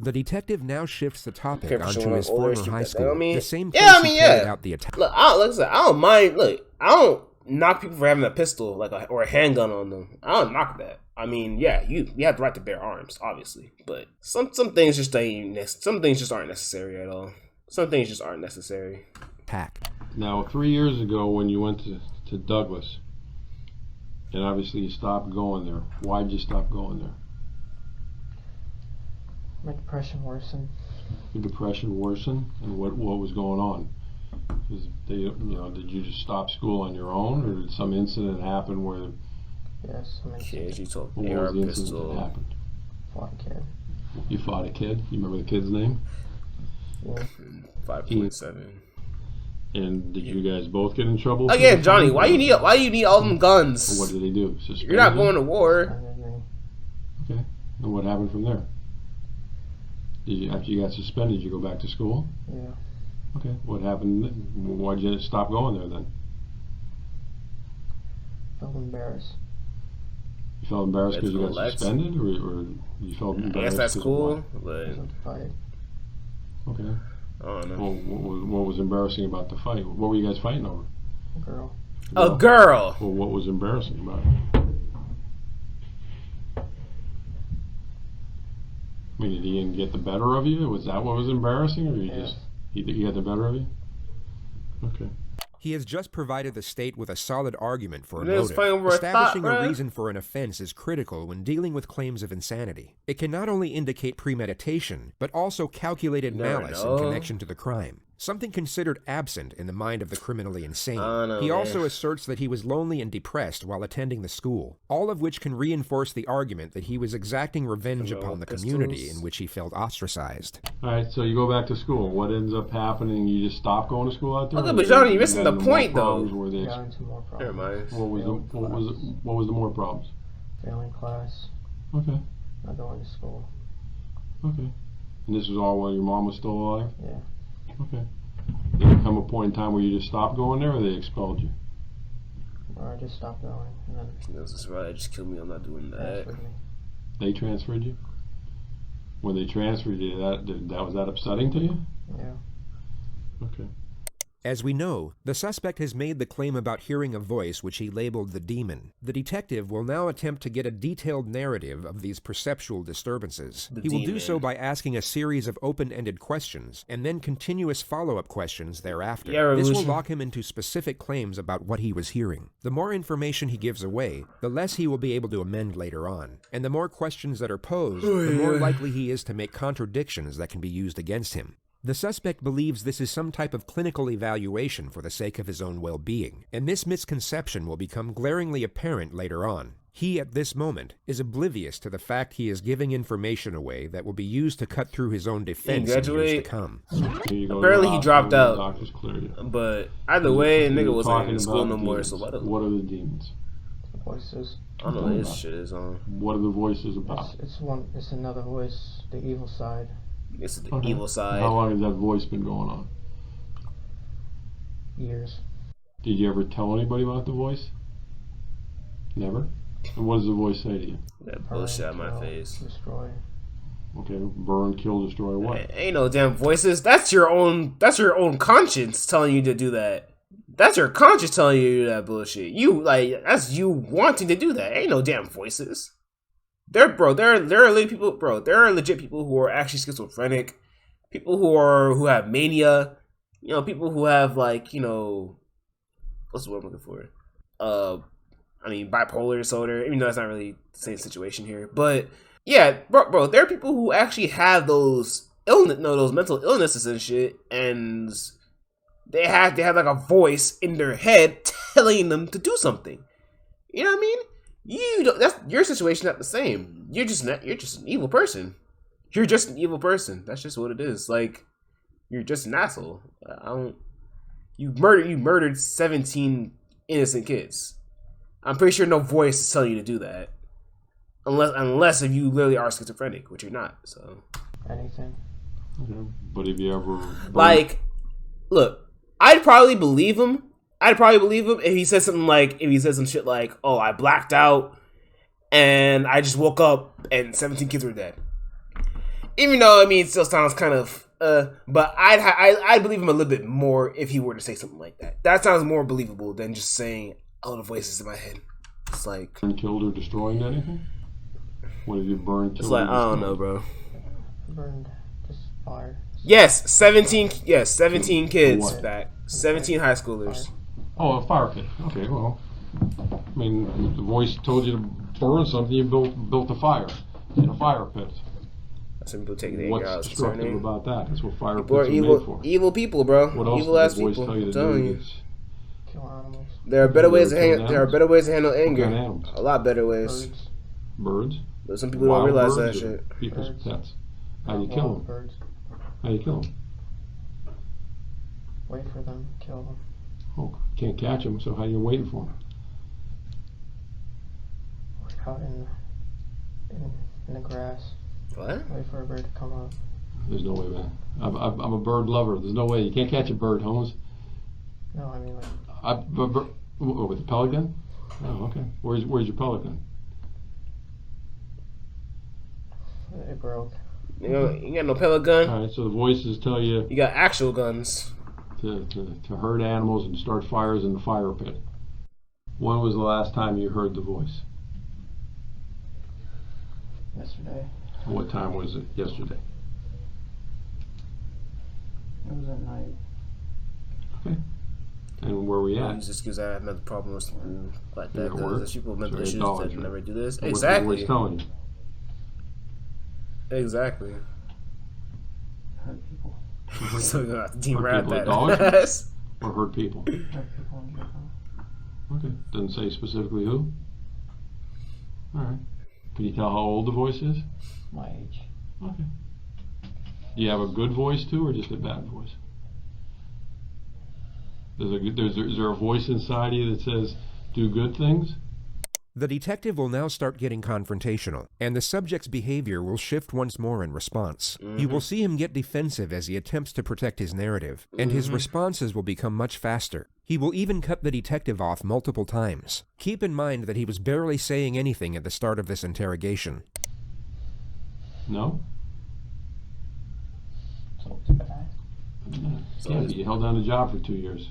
The detective now shifts the topic Okay, onto sure, his former keep high that school, down. I mean, the same place yeah, I mean, he carried yeah. out the attack. Look, like I said, I don't mind. Look, I don't knock people for having a pistol or a handgun on them. I don't knock that. I mean, yeah, you have the right to bear arms, obviously, but some things just aren't necessary at all. Some things just aren't necessary. Attack. Now, 3 years ago when you went to Douglas, and obviously you stopped going there, why did you stop going there? My depression worsened. Your depression worsened, and what was going on? Did you just stop school on your own, or did some incident happen where? Yes, some incident. She told What was the incident that happened? Fought a kid. You fought a kid. You remember the kid's name? Yeah. 5.7. And did you guys both get in trouble? Again, Johnny, why you need all them guns? What did they do? You're not going to war. Okay. And what happened from there? After you got suspended, you go back to school? Yeah. Okay. What happened? Why'd you stop going there then? Felt embarrassed. You felt embarrassed because you got suspended, or you felt embarrassed? I guess that's cool, but fight. Okay. I don't know. Well, what was embarrassing about the fight? What were you guys fighting over? A girl. A girl. Well, what was embarrassing about it? I mean, did he get the better of you? Was that what was embarrassing, or he got the better of you? Okay. He has just provided the state with a solid argument for a It is motive. fine over a Establishing thought, a bruh. reason for an offense is critical when dealing with claims of insanity. It can not only indicate premeditation, but also calculated Never malice know. in connection to the crime. Something considered absent in the mind of the criminally insane. I know, He man. also asserts that he was lonely and depressed while attending the school, all of which can reinforce the argument that he was exacting revenge Hello, upon the pistols. community in which he felt ostracized. All right, so you go back to school. What ends up happening? You just stop going to school out there? Okay, but Johnny, you're missing the point, though. Got into more Never problems. mind. What was the more problems? Failing class. Okay, Not going to school. okay. And this was all while your mom was still alive? Yeah. Okay. Did there come a point in time where you just stopped going there, or they expelled you? Or I just stopped going, and then This is right. Just kill me. I'm not doing that. transferred me. They transferred you? When they transferred you, that was that upsetting to you? Yeah. Okay. As we know, the suspect has made the claim about hearing a voice which he labeled the demon. The detective will now attempt to get a detailed narrative of these perceptual disturbances. He will do so by asking a series of open-ended questions, and then continuous follow-up questions thereafter. This will lock him into specific claims about what he was hearing. The more information he gives away, the less he will be able to amend later on. And the more questions that are posed, the more likely he is to make contradictions that can be used against him. The suspect believes this is some type of clinical evaluation for the sake of his own well-being, and this misconception will become glaringly apparent later on. He, at this moment, is oblivious to the fact he is giving information away that will be used to cut through his own defense in years to come. Apparently he dropped out, but either way, nigga wasn't in school no more, so what are the demons? Voices. I don't know what his shit is on. What are the voices about? It's another voice, the evil side. It's the evil side. How long has that voice been going on? Years. Did you ever tell anybody about the voice? Never? And what does the voice say to you? That bullshit on my face. Destroy. Okay, burn, kill, destroy, what? Ain't no damn voices. That's your own conscience telling you to do that. That's your conscience telling you to do that bullshit. That's you wanting to do that. Ain't no damn voices. There are legit people, bro. There are legit people who are actually schizophrenic, people who have mania, people who have what's the word I'm looking for? Bipolar disorder. Even though that's not really the same situation here, but yeah, bro. There are people who actually have those mental illnesses and shit, and they have like a voice in their head telling them to do something. You know what I mean? That's your situation. Not the same. You're just an evil person. You're just an evil person. That's just what it is. Like, you're just an asshole. You murdered 17 innocent kids. I'm pretty sure no voice is telling you to do that, unless if you literally are schizophrenic, which you're not. So anything. Okay. But if you ever look, I'd probably believe him. If he said some shit like, "Oh, I blacked out and I just woke up and 17 kids were dead." Even though it still sounds kind of but I'd believe him a little bit more if he were to say something like that. That sounds more believable than just saying, "Oh, the voices in my head." It's like killed or destroyed anything. What have you burned? It's like, I don't know, bro. Burned, just fire. Yes, 17 kids back. 17 high schoolers. Oh, a fire pit. Okay, well, the voice told you to burn something. You built a fire in a fire pit. Some people take the anger out. What's destructive about that? That's what fire people pits are made for. Evil people, bro. What else evil ass does the voice people. tell you to telling do? you. Kill animals. There are better ways to handle anger. What kind of animals? A lot better ways. Birds. But some people don't realize that shit. People's pets. How do you kill them? Birds. How do you kill them? Wait for them. Kill them. Oh, can't catch them. So how are you waiting for them? Out in the grass. What? Wait for a bird to come up. There's no way, man. I'm a bird lover. There's no way. You can't catch a bird, Holmes. No, I mean with a pellet gun? Oh, okay. Where's your pellet gun? It broke. You got no pellet gun? All right, so the voices tell you... You got actual guns. To hurt animals and start fires in the fire pit. When was the last time you heard the voice? Yesterday. What time was it yesterday? It was at night. Okay. And where we at? Just because I have mental problems like that. Because there's people with mental issues that never do this. And exactly. What's the voice telling you? Exactly. Hurt people. So you have to derat that dollars? ass. Or hurt people? Hurt people in general. Okay. Doesn't say specifically who? Alright. Can you tell how old the voice is? My age. Okay. Do you have a good voice too, or just a bad voice? Is there a voice inside you that says, do good things? The detective will now start getting confrontational, and the subject's behavior will shift once more in response. You will see him get defensive as he attempts to protect his narrative, and his responses will become much faster. He will even cut the detective off multiple times. Keep in mind that he was barely saying anything at the start of this interrogation. No? So it's bad. So can't be. You held down a job for 2 years.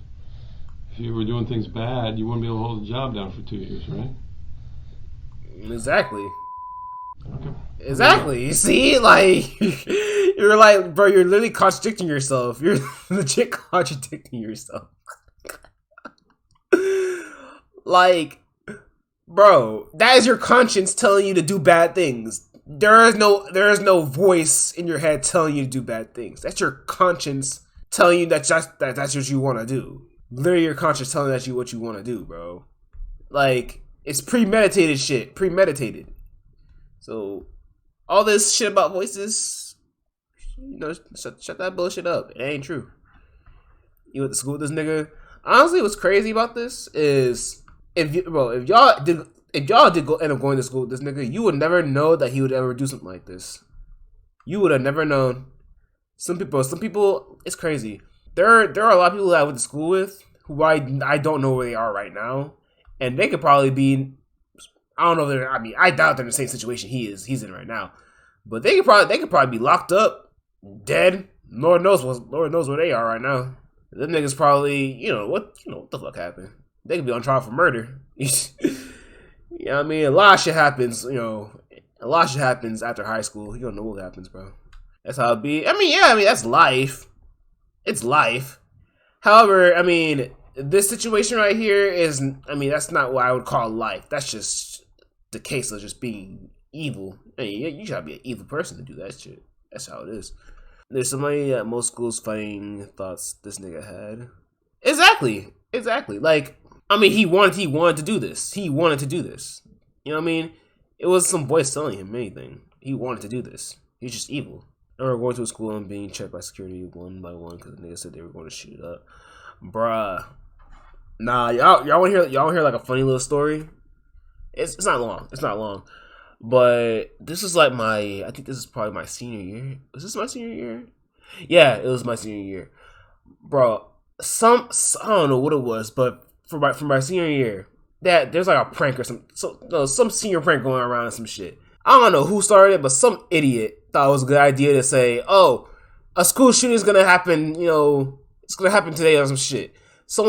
If you were doing things bad, you wouldn't be able to hold a job down for 2 years, right? Exactly. Okay. Exactly. You see, like you're like, bro, you're literally contradicting yourself. You're legit contradicting yourself. Like, bro, that is your conscience telling you to do bad things. There is no voice in your head telling you to do bad things. That's your conscience telling you that's what you want to do. Literally, your conscience telling you what you want to do, bro. Like, it's premeditated shit. Premeditated. So, all this shit about voices, you know, shut that bullshit up. It ain't true. You went to school with this nigga. Honestly, what's crazy about this is if y'all did end up going to school with this nigga, you would never know that he would ever do something like this. You would have never known. Some people, it's crazy. There are a lot of people that I went to school with who I don't know where they are right now, and they could probably be. I don't know if they're. I mean, I doubt they're in the same situation he's in right now, but they could probably be locked up, dead. Lord knows where they are right now. Them niggas probably, you know what the fuck happened. They could be on trial for murder. You know what I mean? A lot of shit happens, a lot of shit happens after high school. You don't know what happens, bro. That's how it be. I mean, that's life. It's life. However, I mean, this situation right here is, that's not what I would call life. That's just the case of just being evil. I mean, you gotta be an evil person to do that shit. That's how it is. There's somebody at most schools fighting thoughts this nigga had. Exactly. Like, I mean, he wanted to do this. He wanted to do this. You know what I mean? It was some voice telling him anything. He wanted to do this. He's just evil. Or going to a school and being checked by security one by one because the nigga said they were going to shoot it up. Bruh. Nah, y'all want to hear like a funny little story? It's not long. But this is like I think this is probably my senior year. Was this my senior year? Yeah, it was my senior year. Bro, I don't know what it was, but for my senior year, there's like a prank or some senior prank going around and some shit. I don't know who started it, but some idiot thought it was a good idea to say, oh, a school shooting is gonna happen, it's gonna happen today or some shit. There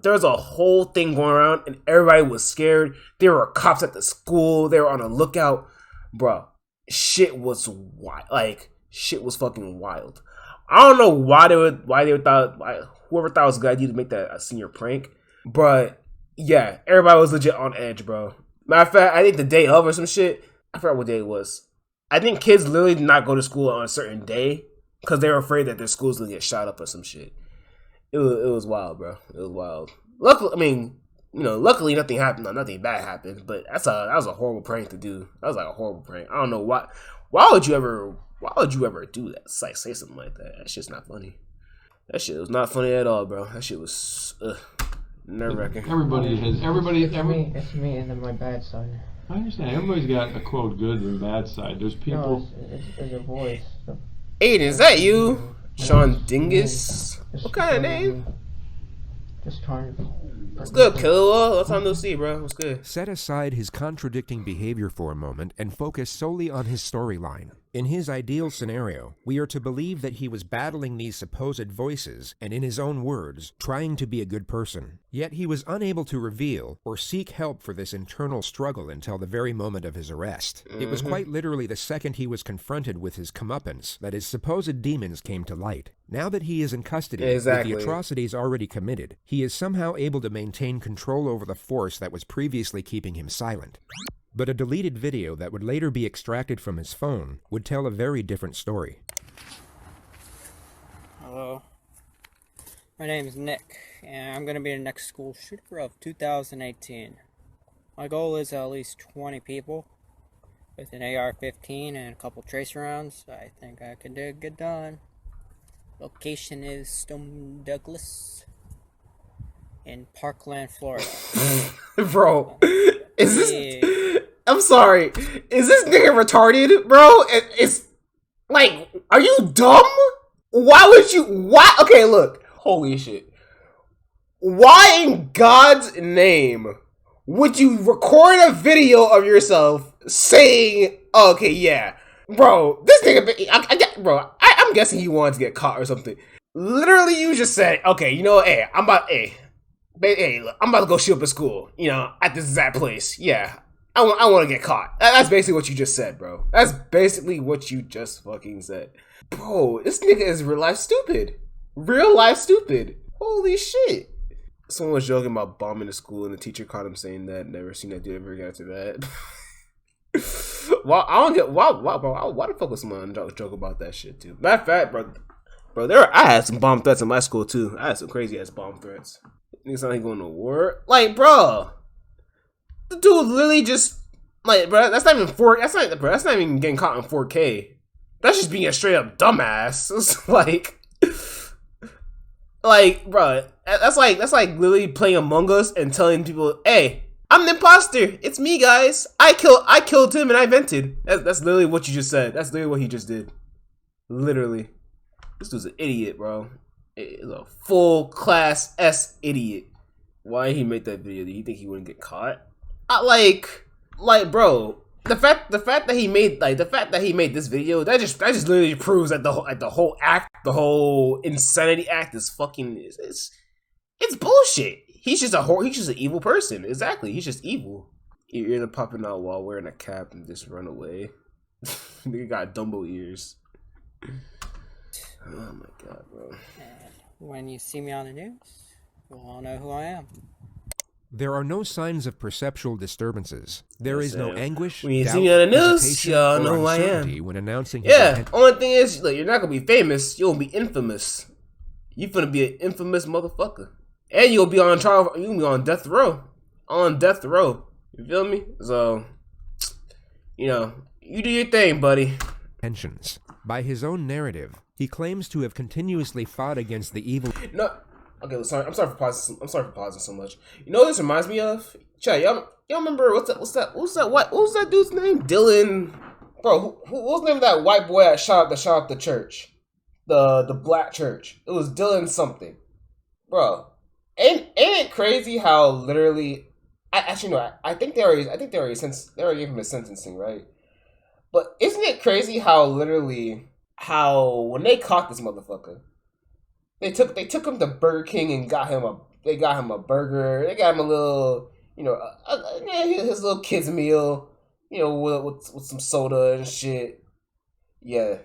was a whole thing going around and everybody was scared. There were cops at the school. They were on a lookout. Bro, shit was wild. Like, shit was fucking wild. I don't know why they thought, whoever thought it was a good idea to make that a senior prank. But, yeah, everybody was legit on edge, bro. Matter of fact, I think the day of or some shit, I forgot what day it was. I think kids literally did not go to school on a certain day because they were afraid that their schools would get shot up or some shit. It was wild, bro. It was wild. Luckily nothing happened. Nothing bad happened. But that was a horrible prank to do. That was like a horrible prank. I don't know why. Why would you ever do that? It's like say something like that. That shit's not funny. That shit was not funny at all, bro. That shit was nerve-wracking. It's me and then my bad side. I understand. Everybody's got a quote good and bad side. There's people. No, it's a voice. Aiden, is that you? Sean Dingus? What kind of name? Just trying to... What's good, Killer? What's time to see, bro? What's good? Set aside his contradicting behavior for a moment and focus solely on his storyline. In his ideal scenario, we are to believe that he was battling these supposed voices and, in his own words, trying to be a good person. Yet he was unable to reveal or seek help for this internal struggle until the very moment of his arrest. It was quite literally the second he was confronted with his comeuppance that his supposed demons came to light. Now that he is in custody with the atrocities already committed, he is somehow able to maintain control over the force that was previously keeping him silent. But a deleted video that would later be extracted from his phone would tell a very different story. Hello. My name is Nick, and I'm going to be the next school shooter of 2018. My goal is at least 20 people with an AR-15 and a couple tracer rounds. I think I can get done. Location is Stone Douglas in Parkland, Florida. Bro, is this... I'm sorry. Is this nigga retarded, bro? It's like, are you dumb? Why? Okay, look. Holy shit. Why in God's name would you record a video of yourself saying, oh, okay, yeah. Bro, this nigga, I'm guessing he wanted to get caught or something. Literally, you just said, okay, you know what? Hey, I'm about to go shoot up a school. You know, at this exact place. Yeah, I want to get caught. That's basically what you just said, bro. That's basically what you just fucking said, bro. This nigga is real life stupid. Real life stupid. Holy shit. Someone was joking about bombing the school, and the teacher caught him saying that. Never seen that dude ever get after that. Well, I don't get why, bro. Why the fuck was someone joke about that shit too? Matter of fact, bro, I had some bomb threats in my school too. I had some crazy ass bomb threats. Niggas not going to war. Like, bro, the dude literally just like, bro. That's not even 4. That's not even getting caught in 4K. That's just being a straight up dumbass. It's like, bro, that's like literally playing Among Us and telling people, "Hey, I'm the imposter. It's me, guys. I killed him and I vented." That's literally what you just said. That's literally what he just did. Literally, this dude's an idiot, bro. He's a full class S idiot. Why he made that video? Did he think he wouldn't get caught? Like, bro. The fact that he made this video, that just literally proves that the whole insanity act is fucking it's bullshit. He's just an evil person. Exactly, he's just evil. Your ears are popping out while wearing a cap and just run away. Nigga got Dumbo ears. Oh my god, bro. And when you see me on the news, you'll all know who I am. There are no signs of perceptual disturbances. There is no anguish, when you doubt, see me on the news, hesitation, y'all know or who I uncertainty am. when announcing his Yeah, intent. only thing is, like, you're not gonna be famous. You'll be infamous. You finna be an infamous motherfucker, and you'll be on trial. You'll be on death row. On death row. You feel me? So, you know, you do your thing, buddy. Tensions. By his own narrative, he claims to have continuously fought against the evil. No. Okay, sorry. I'm sorry for pausing so much. You know what this reminds me of? Chat, y'all remember what was that dude's name? Dylan, bro. Who was the name of that white boy that shot up the church, the black church? It was Dylan something, bro. Ain't it crazy how literally? I think they already gave him a sentencing, right? But isn't it crazy how when they caught this motherfucker? They took him to Burger King and got him a burger. They got him a little, you know, his little kid's meal, you know, with some soda and shit. Yeah,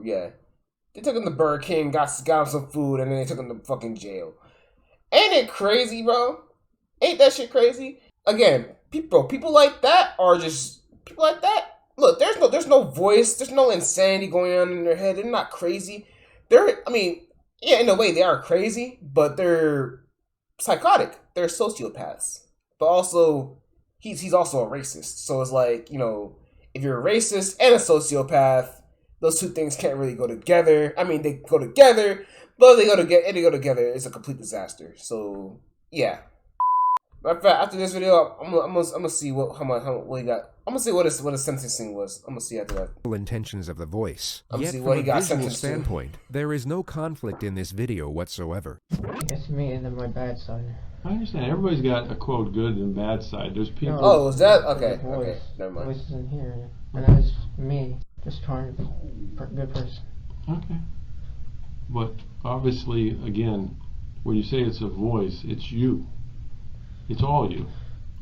yeah. They took him to Burger King, got him some food, and then they took him to fucking jail. Ain't it crazy, bro? Ain't that shit crazy? Again, people like that are just people like that. Look, there's no voice, there's no insanity going on in their head. They're not crazy. Yeah, in a way they are crazy, but they're psychotic. They're sociopaths. But also, he's also a racist. So it's like, you know, if you're a racist and a sociopath, those two things can't really go together. I mean, they go together, but they go together, it's a complete disaster. So yeah. Matter of fact, after this video, I'm gonna see what he got. I'm gonna see what his sentencing was. I'm gonna see after that. Intentions of the voice. I'm Yet see from what a he got visual sentenced to. standpoint, there is no conflict in this video whatsoever. It's me and then my bad side. I understand. Everybody's got a quote good and bad side. There's people. Oh, is that okay? Okay, never mind. Voice isn't here, and that was me just trying to be a good person. Okay. But obviously, again, when you say it's a voice, it's you. It's all you.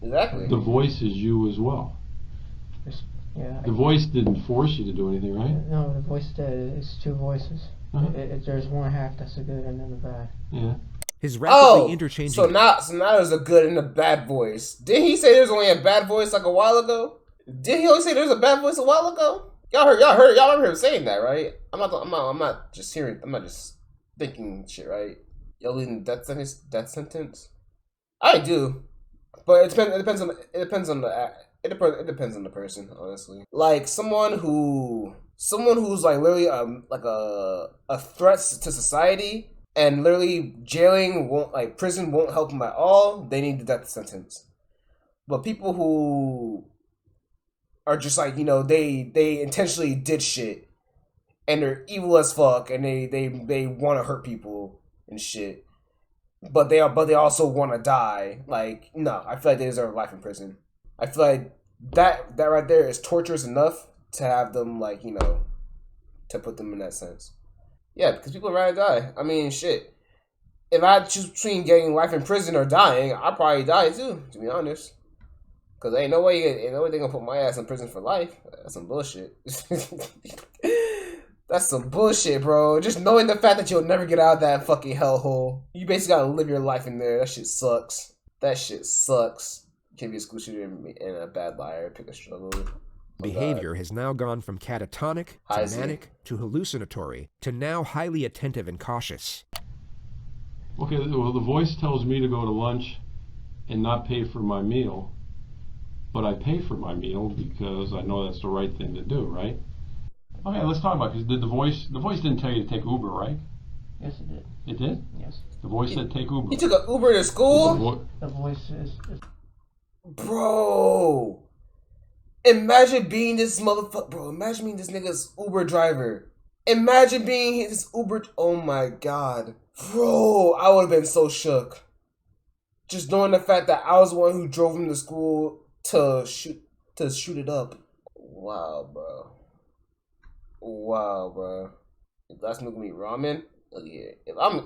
Exactly. The voice is you as well. Yeah. The voice didn't force you to do anything, right? No, the voice did. It's two voices. There's one half that's a good and then a bad. Yeah. His rapidly interchanging. So now there's a good and a bad voice. Did he say there's only a bad voice like a while ago? Did he only say there's a bad voice a while ago? Y'all remember him saying that, right? I'm not just thinking shit, right? Y'all leading death sentence? I do, but it depends on the person, honestly. Like someone who's like literally like a threat to society, and literally prison won't help them at all. They need the death sentence. But people who are just like, you know, they intentionally did shit and they're evil as fuck and they want to hurt people and shit. But they also want to die. Like, no, I feel like they deserve life in prison. I feel like that right there is torturous enough to have them, like, you know, to put them in that sense. Yeah, because people rather die. I mean, shit. If I choose between getting life in prison or dying, I'd probably die too, to be honest. Because ain't no way they gonna put my ass in prison for life. That's some bullshit. That's some bullshit, bro. Just knowing the fact that you'll never get out of that fucking hellhole. You basically gotta live your life in there. That shit sucks. That shit sucks. You can't be a school shooter and a bad liar. Pick a struggle. Behavior has now gone from catatonic to manic to hallucinatory to now highly attentive and cautious. Okay, well, the voice tells me to go to lunch and not pay for my meal, but I pay for my meal because I know that's the right thing to do, right? Okay, let's talk about it. Because the voice didn't tell you to take Uber, right? Yes, it did. It did? Yes. The voice said take Uber. You took an Uber to school? The voice is... Bro. Imagine being this motherfucker. Bro, imagine being this nigga's Uber driver. Imagine being his Uber... Oh my god. Bro, I would have been so shook. Just knowing the fact that I was the one who drove him to school to shoot it up. Wow, bro. Wow, bro. If that's gonna be ramen, look here. If I'm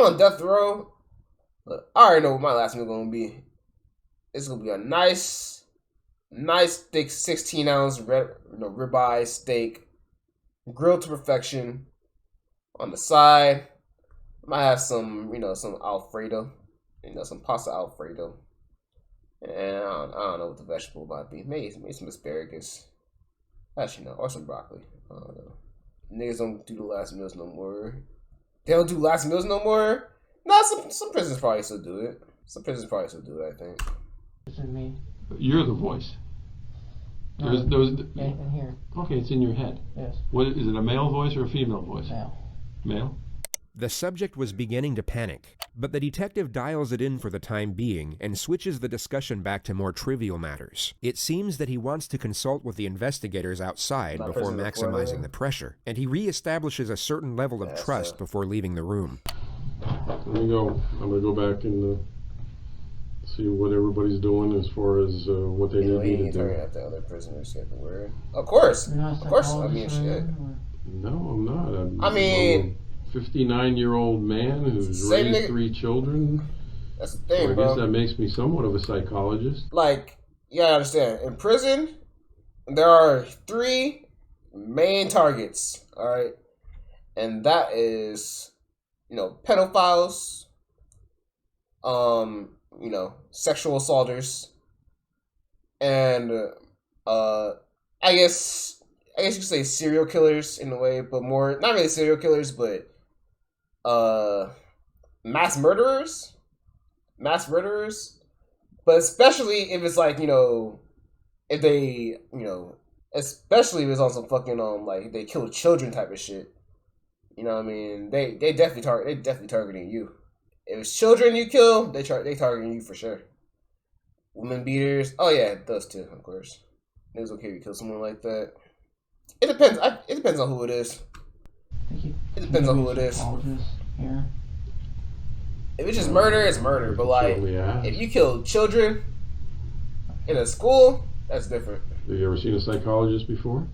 on death row, look, I already know what my last meal gonna be. It's gonna be a nice thick 16-ounce ribeye steak, grilled to perfection. On the side, I might have some Alfredo, some pasta Alfredo, and I don't know what the vegetable might be. Maybe some asparagus. Actually, no, or some broccoli. I don't know. Niggas don't do the last meals no more. They don't do last meals no more? Nah, some prisons probably still do it. I think. It's in me. You're the voice. No, in here. Okay, it's in your head. Yes. What is it, a male voice or a female voice? Male. Male? The subject was beginning to panic, but the detective dials it in for the time being and switches the discussion back to more trivial matters. It seems that he wants to consult with the investigators outside before maximizing the pressure, and he reestablishes a certain level of trust before leaving the room. Let me go. I'm going to go back and see what everybody's doing as far as what they need me to do. At the other prisoners get the word. Of course. I mean, shit. No, I'm not. I mean... 59-year-old man who's raised 3 children. That's the thing, so I bro. guess that makes me somewhat of a psychologist. Like, you gotta understand, in prison, there are 3 main targets, alright? And that is, pedophiles, sexual assaulters, and, I guess you could say serial killers in a way, but more, not really serial killers, but mass murderers, but especially if it's like, if they, especially if it's on some fucking, like, they kill children type of shit, you know what I mean, they definitely targeting you. If it's children you kill, they targeting you for sure. Women beaters, oh yeah, those too, of course. Niggas okay if you kill someone like that. It depends. It depends on who it is. It depends on who it is. If it's just murder, it's murder. But like, if you kill children in a school, that's different. Have you ever seen a psychologist before?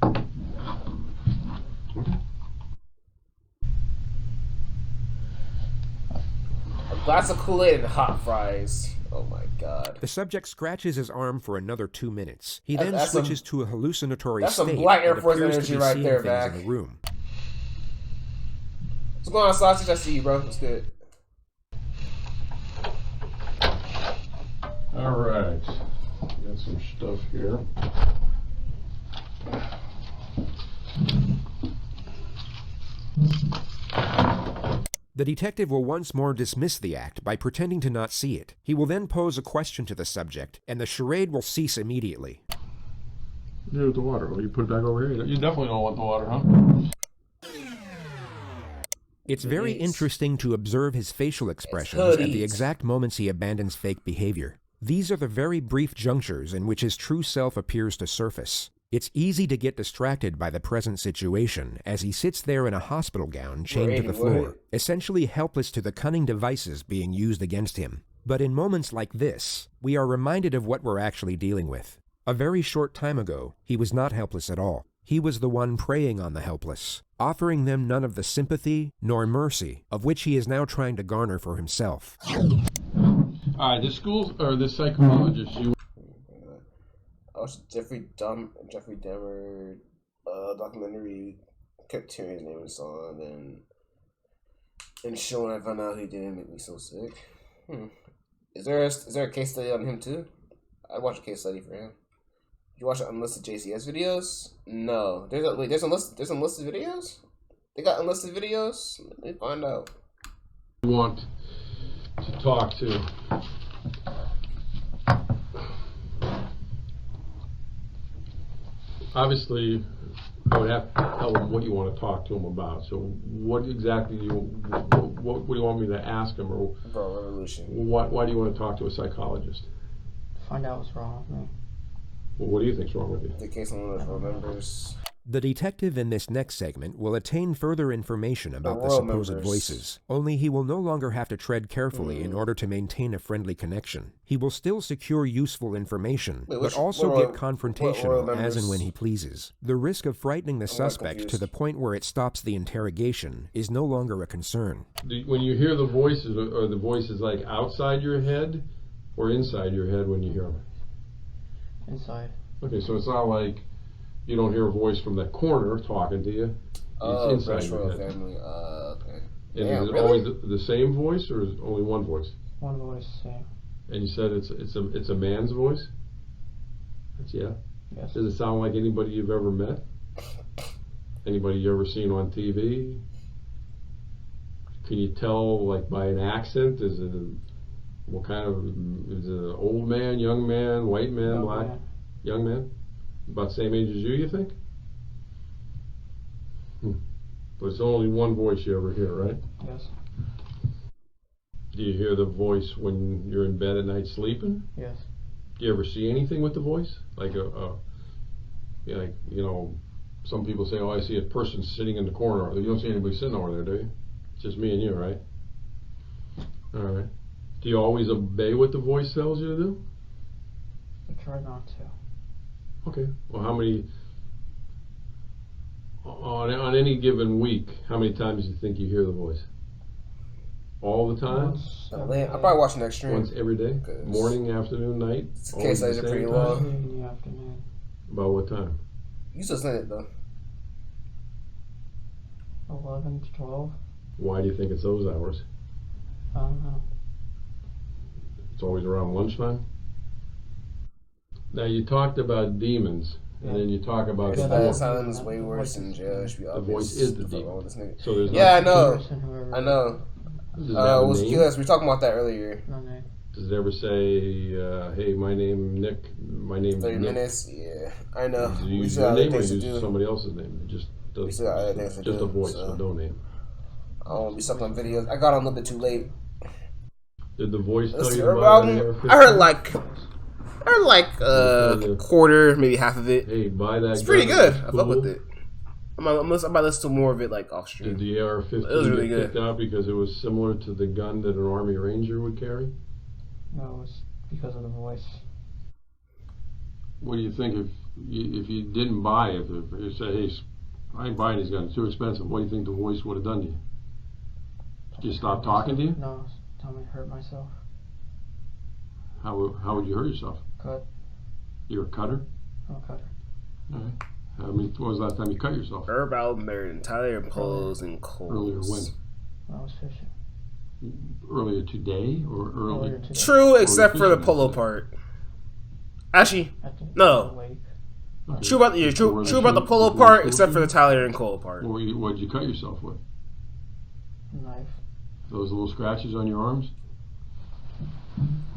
No. Okay. A glass of Kool-Aid and hot fries. Oh my god. The subject scratches his arm for another 2 minutes. He then switches to a hallucinatory that's state. That's some Black Air Force energy energy right there, back. In the room. What's going on, Sausage? I see you, bro. What's good? All right. Got some stuff here. The detective will once more dismiss the act by pretending to not see it. He will then pose a question to the subject, and the charade will cease immediately. You do with the water? Will you put it back over here? You definitely don't want the water, huh? It's very interesting to observe his facial expressions at the exact moments he abandons fake behavior. These are the very brief junctures in which his true self appears to surface. It's easy to get distracted by the present situation as he sits there in a hospital gown chained to the floor, essentially helpless to the cunning devices being used against him. But in moments like this, we are reminded of what we're actually dealing with. A very short time ago, he was not helpless at all. He was the one preying on the helpless, offering them none of the sympathy nor mercy of which he is now trying to garner for himself. All right, this psychologist, you... Also, Jeffrey Dahmer documentary kept hearing his name and song, and showing I found out he didn't make me so sick. Is there a case study on him too? I watched a case study for him. Did you watch the unlisted JCS videos? No. There's unlisted videos? They got unlisted videos? Let me find out. Want to talk to. Obviously, I would have to tell him what you want to talk to him about. So, what exactly do you want me to ask him, or Bro, revolution. Why do you want to talk to a psychologist? Find out what's wrong with me. Well, what do you think's wrong with you? In case someone remembers. The detective in this next segment will attain further information about the supposed voices, only he will no longer have to tread carefully in order to maintain a friendly connection. He will still secure useful information, but also get confrontational as and when he pleases. The risk of frightening the suspect to the point where it stops the interrogation is no longer a concern. When you hear the voices, are the voices like outside your head or inside your head when you hear them? Inside. Okay, so it's not like you don't hear a voice from that corner talking to you. It's inside your head. Family. Okay. And Damn, is it really? always the same voice, or is it only one voice? One voice, same. And you said it's a man's voice? Yeah. Yes. Does it sound like anybody you've ever met? Anybody you ever seen on TV? Can you tell, like, by an accent? Is it what kind of, is it an old man, young man, white man, Young black? man. Young man? About the same age as you think? But it's only one voice you ever hear, right? Yes. Do you hear the voice when you're in bed at night sleeping? Yes. Do you ever see anything with the voice? Like some people say, oh, I see a person sitting in the corner. You don't see anybody sitting over there, do you? It's just me and you, right? All right. Do you always obey what the voice tells you to do? I try not to. Okay. Well, how many, on any given week, how many times do you think you hear the voice? All the time? I'll probably watch next stream. Once every day? Morning, afternoon, night? Case studies are pretty low. In the afternoon. About what time? You still send it though. 11 to 12. Why do you think it's those hours? I don't know. It's always around lunchtime? Now, you talked about demons, and then you talk about the voice. Silence is way worse than jail. The voice is the demon. So there's I know. I know. Does it have a name? Yes, we were talking about that earlier. No name. Does it ever say, hey, my name's Nick? 30 minutes? Yeah, I know. Do you use your name or use somebody else's name? Just a voice, so no name. I don't want to be stuck on videos. I got on a little bit too late. Did the voice tell you her about album? I heard like a quarter, maybe half of it. Hey, buy that. It's pretty good. I fuck with it. I might listen to more of it like off stream. Did the AR-15 it was really get picked out because it was similar to the gun that an Army Ranger would carry? No, it's because of the voice. What do you think if you didn't buy it? If you said, hey, I ain't buying these guns, too expensive, what do you think the voice would have done to you? Just stop talking to you? No, tell me to hurt myself. How would you hurt yourself? Cut. You're a cutter? I'm a cutter. All right. When was the last time you cut yourself? Herb Almer and Tyler Polos and Coles. Earlier when? I was fishing. Earlier today or earlier today? True, except for the polo part. Actually, no. Okay. True about the polo part, except for the Tyler and Cole part. What did you cut yourself with? Knife. Those little scratches on your arms?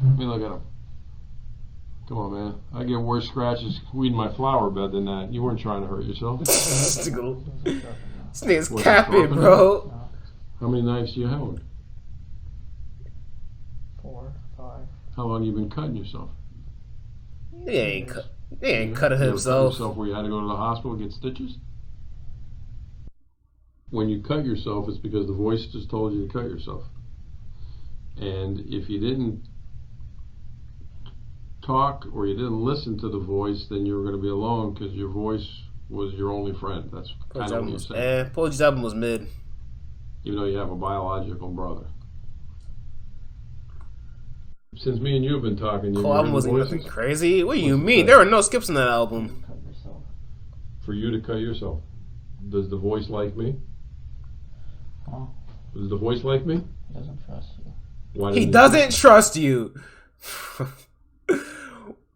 Let me look at them. Come on, man. I get worse scratches weeding my flower bed than that. You weren't trying to hurt yourself. This nigga's capping, bro. No. How many knives do you have? 4, 5. How long have you been cutting yourself? He ain't cutting himself. Where you had to go to the hospital and get stitches? When you cut yourself, it's because the voice just told you to cut yourself. And if you didn't talk or you didn't listen to the voice, then you were going to be alone because your voice was your only friend. That's kind of what you're saying. Apologies album was mid. Even though you have a biological brother. Since me and you have been talking, Whole album wasn't nothing crazy. What do you mean? There are no skips on that album. For you to cut yourself. Does the voice like me? Huh? Does the voice like me? He doesn't trust you. Why He doesn't trust you.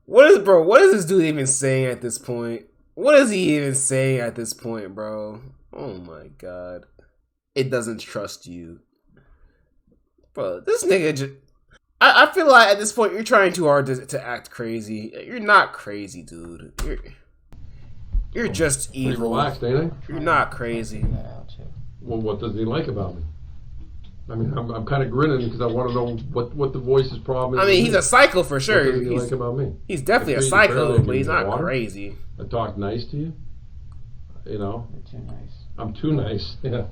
What is this dude even saying at this point? What is he even saying at this point, bro? Oh my god. It doesn't trust you. Bro, this nigga just... I feel like at this point you're trying too hard to act crazy. You're not crazy, dude. You're just evil. Pretty relaxed, ain't I? You're not crazy. Well, what does he like about me? I mean, I'm kind of grinning because I want to know what the voice's problem is. I mean, he's a psycho for sure. What does he like about me? He's definitely a psycho, but he's not crazy. I talk nice to you? You know? You're too nice. I'm too nice, yeah.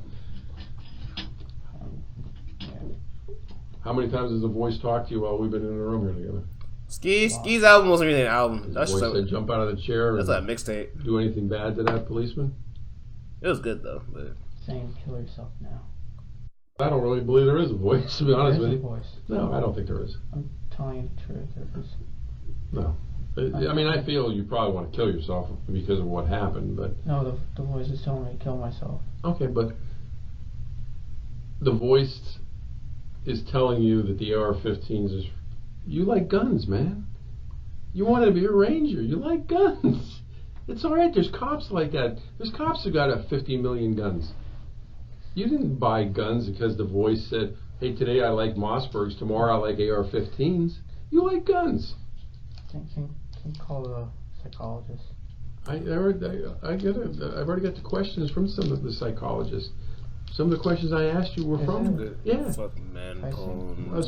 How many times has the voice talked to you while we've been in the room here together? Ski's album wasn't really an album. That's just said jump out of the chair. That's a mixtape. Do anything bad to that policeman? It was good though. But... Saying kill yourself now. I don't really believe there is a voice, to be honest with you. Voice. No, I don't think there is. I'm telling you the truth. No. I mean, I feel you probably want to kill yourself because of what happened, but... No, the voice is telling me to kill myself. Okay, but the voice is telling you that the AR-15s is... You like guns, man. You want to be a ranger. You like guns. It's all right. There's cops like that. There's cops who got 50 million guns. You didn't buy guns because the voice said, hey, today I like Mossbergs, tomorrow I like AR-15s. You like guns. Can you call the psychologist? I get it. I've already got the questions from some of the psychologists. Some of the questions I asked you were from the fucking man That's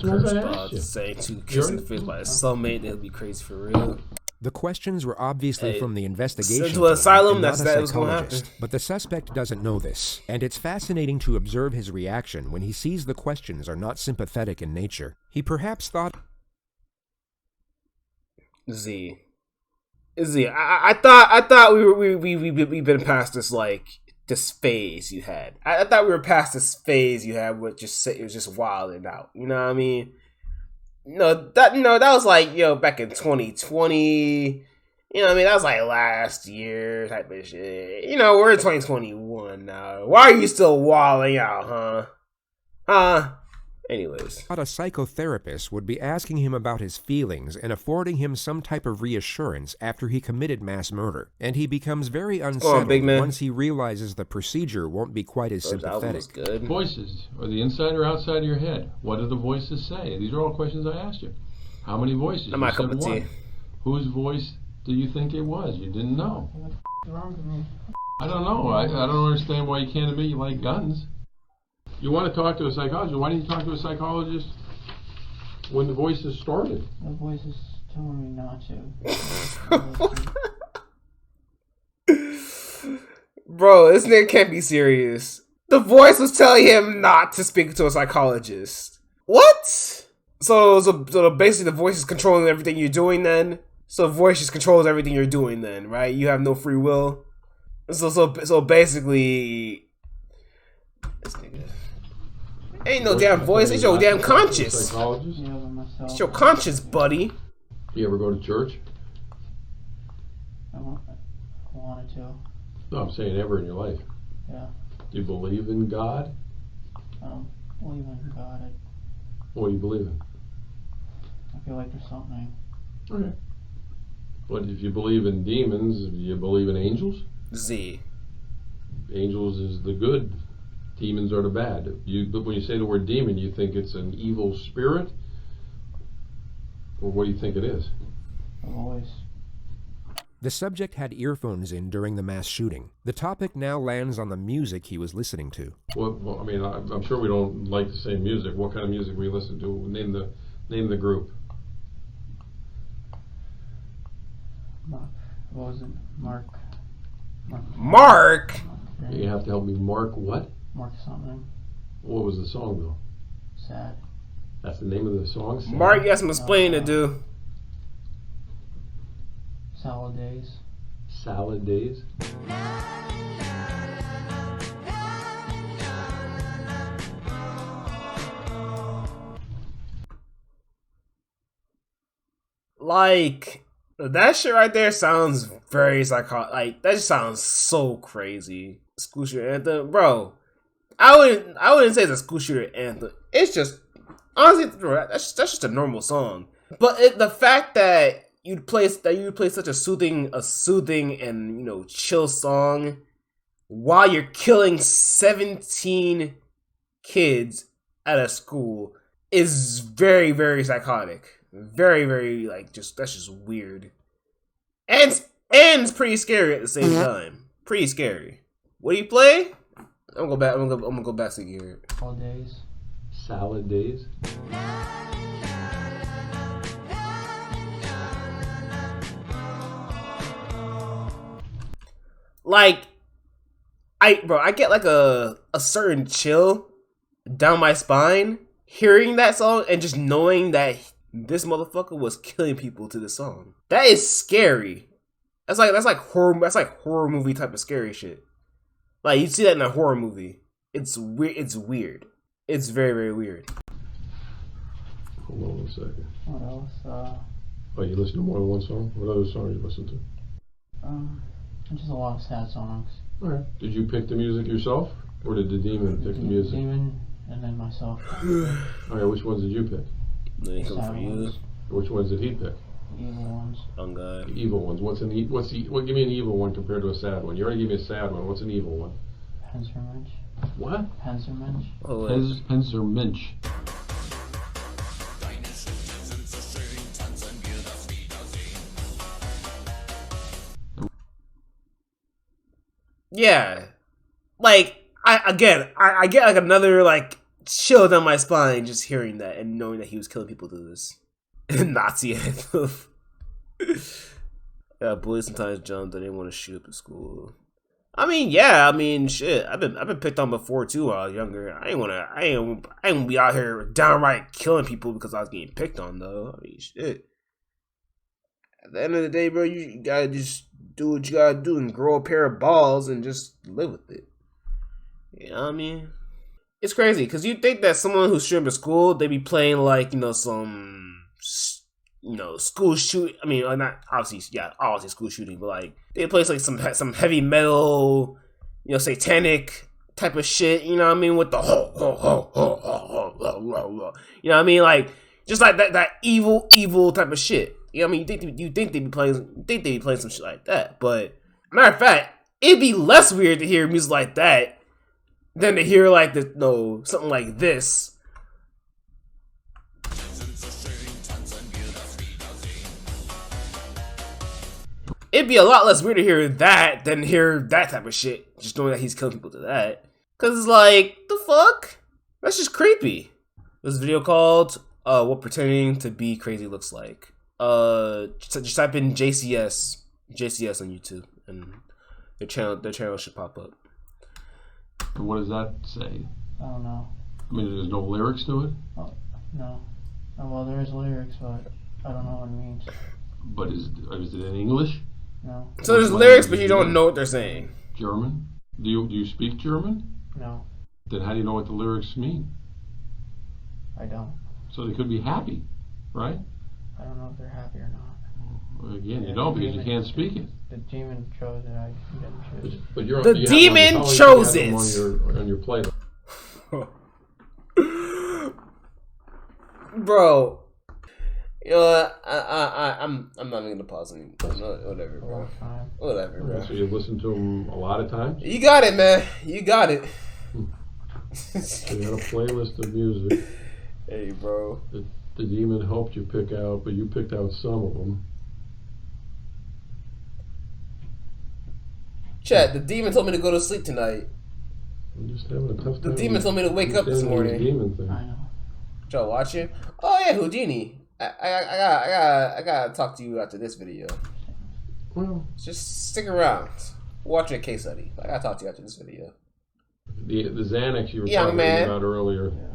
the ones I asked you. Saying to kiss in the face by a cellmate, it'll be crazy for real. The questions were obviously from the investigation. Sent to an asylum, that was going to happen. But the suspect doesn't know this, and it's fascinating to observe his reaction when he sees the questions are not sympathetic in nature. He perhaps thought... Z, I thought we've been past this this phase you had. I thought we were past this phase you had with it was just wilding out. You know what I mean? That was back in 2020. You know what I mean? That was last year type of shit. We're in 2021 now. Why are you still wilding out, huh? Anyways. Thought a psychotherapist would be asking him about his feelings and affording him some type of reassurance after he committed mass murder. And he becomes very unsettled once he realizes the procedure won't be quite as sympathetic. Voices, are the inside or outside of your head? What do the voices say? These are all questions I asked you. How many voices? Not my cup of tea. Whose voice do you think it was? You didn't know. What's wrong with me? I don't know. I don't understand why you can't admit you like guns. You want to talk to a psychologist. Why didn't you talk to a psychologist when the voices started? The voice is telling me not to. Bro, this nigga can't be serious. The voice was telling him not to speak to a psychologist. What? So basically the voice is controlling everything you're doing then? So the voice just controls everything you're doing then, right? You have no free will? So basically... This nigga... Ain't no damn voice, it's your damn conscience. It's your conscience, buddy. You ever go to church? I wanted to. No, I'm saying ever in your life. Yeah. Do you believe in God? I don't believe in God. What do you believe in? I feel like there's something. Okay. But if you believe in demons, do you believe in angels? Z. Angels is the good. Demons are the bad. But when you say the word demon, you think it's an evil spirit? Or what do you think it is? A voice. The subject had earphones in during the mass shooting. The topic now lands on the music he was listening to. Well, I mean, I'm sure we don't like the same music. What kind of music were you listening to? Name the group. What was it? Mark? Mark? You have to help me. Mark what? Mark something. What was the song though? Sad. That's the name of the song? Sad? Mark, you got some explaining to do. Solid Days. Salad days. Like, that shit right there sounds very psychotic. Like, that just sounds so crazy. School shooter anthem, bro. I wouldn't say it's a school shooter anthem. It's just, honestly, bro, that's just a normal song. But the fact that you'd play such a soothing and, you know, chill song while you're killing 17 kids at a school is very, very psychotic. Very, very, like, that's just weird. And it's pretty scary at the same time. Pretty scary. What do you play? I'm gonna go back to gear. All days. Salad days. Like, I get like a certain chill down my spine hearing that song and just knowing that this motherfucker was killing people to this song. That is scary. That's like horror movie type of scary shit. Like, you see that in a horror movie. It's weird. It's weird. It's very, very weird. Hold on 1 second. What else? Oh, you listen to more than one song? What other song you listen to? Just a lot of sad songs. Alright. Did you pick the music yourself? Or did the demon pick the music? Demon, and then myself. Alright, which ones did you pick? They come for you. Which ones did he pick? Evil ones. Oh God. The evil ones. Give me an evil one compared to a sad one. You already gave me a sad one. What's an evil one? Pensermensch. What? Pensermensch. Oh, Pensermensch. Yeah. Like, I get like another like chill down my spine just hearing that and knowing that he was killing people to this. Nazi anthem. Yeah, boys sometimes jump. They didn't want to shoot up at school. I mean, yeah. I mean, shit. I've been picked on before too when I was younger. I ain't be out here downright killing people because I was getting picked on though. I mean, shit. At the end of the day, bro, you gotta just do what you gotta do and grow a pair of balls and just live with it. You know what I mean? It's crazy because you think that someone who's shooting at school, they be playing like, you know, some, you know, school shoot. I mean, not obviously, yeah, obviously school shooting, but like they play like some heavy metal, you know, satanic type of shit. You know what I mean? With the you know what I mean? Like just like that evil type of shit. You know what I mean? You think they'd be playing some shit like that, but matter of fact, it'd be less weird to hear music like that than to hear like something like this. It'd be a lot less weird to hear that than hear that type of shit, just knowing that he's killing people to that. Cause it's like, the fuck? That's just creepy. There's a video called What Pretending to Be Crazy Looks Like. Just type in JCS on YouTube and their channel should pop up. What does that say? I don't know. I mean, there's no lyrics to it? Oh, no. Oh, well, there is lyrics, but I don't know what it means. But is it in English? No. So there's lyrics, but you don't know what they're saying. German? Do you speak German? No. Then how do you know what the lyrics mean? I don't. So they could be happy, right? I don't know if they're happy or not. Well, again, you don't because you can't speak it. The demon chose it. I didn't choose it. But you're, the demon chose it. On your playlist. Bro, you know what? I'm not even gonna pause anymore. Whatever, bro. Whatever, bro. So you've listened to them a lot of times? You got it, man. You got it. You got a playlist of music. Hey, bro. The demon helped you pick out, but you picked out some of them. Chat, the demon told me to go to sleep tonight. I'm just having a tough time. The demon told me to wake up this morning. Demon thing. I know. Y'all watching? Oh yeah, Houdini. I gotta talk to you after this video. Well, just stick around. Watching a case study. I gotta talk to you after this video. The Xanax you were talking about earlier. Yeah.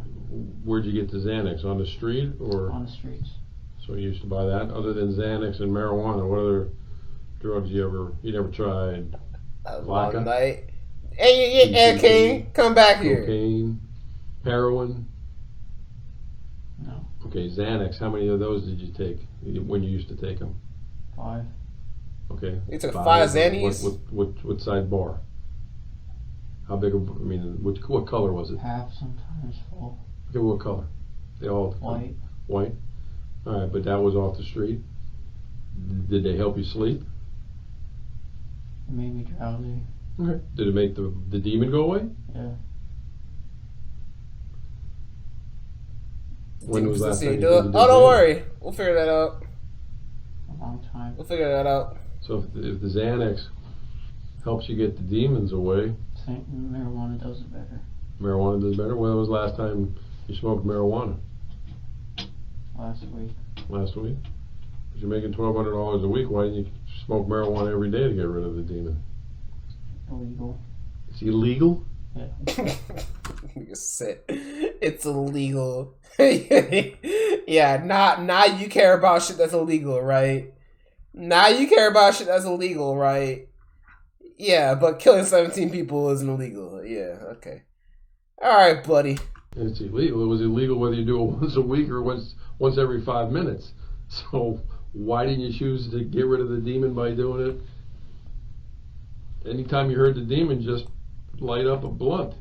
Where'd you get the Xanax? On the street or? On the streets. So you used to buy that. Other than Xanax and marijuana, what other drugs you never tried? A Vodka? long night. Hey, Ed King, come back here. Cocaine, heroin. No. Okay, Xanax. How many of those did you take when you used to take them? 5. Okay. You took 5 Xannies? What size bar? How big? What color was it? Half, sometimes full. Okay, what color? They all White. White. All right, but that was off the street. Did they help you sleep? It made me drowsy. Okay. Did it make the demon go away? Yeah. When was last time you do it? Oh, don't worry. We'll figure that out. A long time. We'll figure that out. So if the Xanax helps you get the demons away, Marijuana does it better. marijuana does better. When was the last time you smoked marijuana? Last week. Last week? If you're making $1,200 a week, why didn't you smoke marijuana every day to get rid of the demon? Illegal. It's illegal? Yeah. You said it's illegal. Yeah, now you care about shit that's illegal, right? Now you care about shit that's illegal, right? Yeah, but killing 17 people isn't illegal. Yeah, okay. Alright, buddy. It's illegal. It was illegal whether you do it once a week or once every 5 minutes. So why didn't you choose to get rid of the demon by doing it? Anytime you heard the demon, just light up a blunt.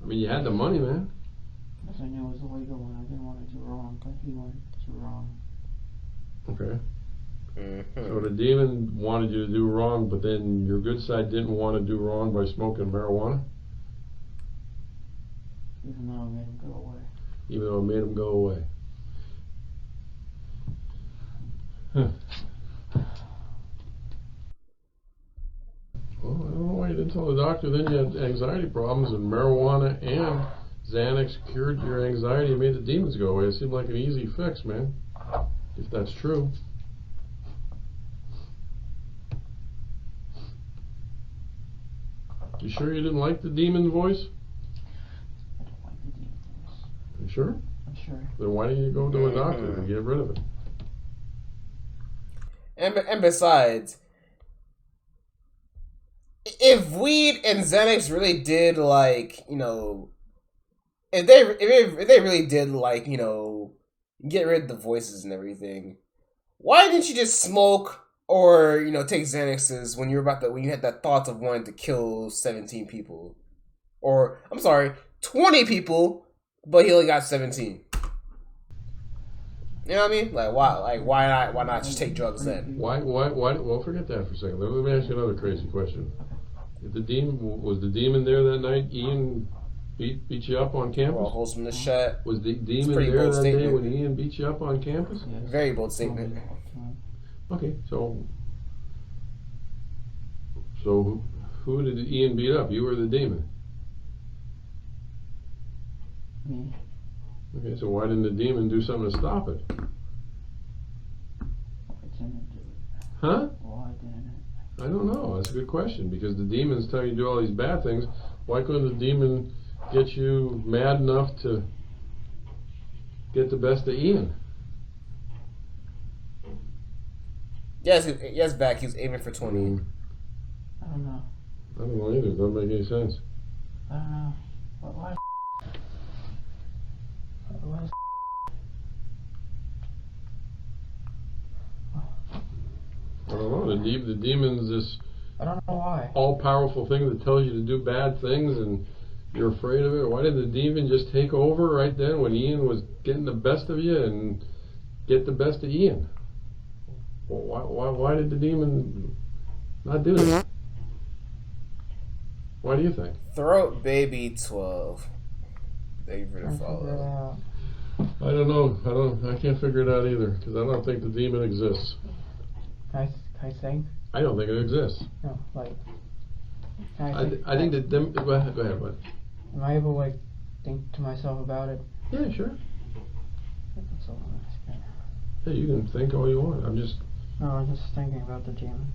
I mean, you had the money, man. Because I knew it was illegal and I didn't want to do wrong, but he went to wrong. Okay. So the demon wanted you to do wrong, but then your good side didn't want to do wrong by smoking marijuana? Even though it made him go away. Even though it made him go away. Huh. Well, I don't know why you didn't tell the doctor then you had anxiety problems and marijuana and Xanax cured your anxiety and made the demons go away. It seemed like an easy fix, man. If that's true. You sure you didn't like the demon's voice? I don't like the demon voice. You sure? I'm sure. Then why didn't you go to a doctor to get rid of it? And besides, if weed and Xanax really did, like, you know, if they really did, like, you know, get rid of the voices and everything, why didn't you just smoke or, you know, take Xanaxes when you had that thought of wanting to kill 17 people, or I'm sorry, 20 people, but he only got 17? You know what I mean? Like, why not just take drugs then? Why, well, forget that for a second. Let me ask you another crazy question. If was the demon there that night? Ian beat you up on campus? Well, wholesome the shot. Was the demon there that day when Ian beat you up on campus? Yes. Very bold statement. Okay, so who did Ian beat up? You or the demon? Me. Okay, so why didn't the demon do something to stop it? I didn't do it. Huh? Why didn't it? I don't know. That's a good question, because the demons tell you to do all these bad things. Why couldn't the demon get you mad enough to get the best of Ian? Yes, back. He was aiming for 20. I don't know. I don't know either. It doesn't make any sense. I don't know. Why? I don't know. The demon's this I don't know why. all-powerful thing that tells you to do bad things and you're afraid of it. Why did the demon just take over right then when Ian was getting the best of you and get the best of Ian? Why did the demon not do that? Why do you think? Throat Baby 12. Thank you for the follow. I don't know. I can't figure it out either, because I don't think the demon exists. Can I think? I don't think it exists. No, like. I think that them. Go ahead, bud. Am I able to, like, think to myself about it? Yeah, sure. That's all I'm asking. Hey, you can think all you want. No, I'm just thinking about the demon.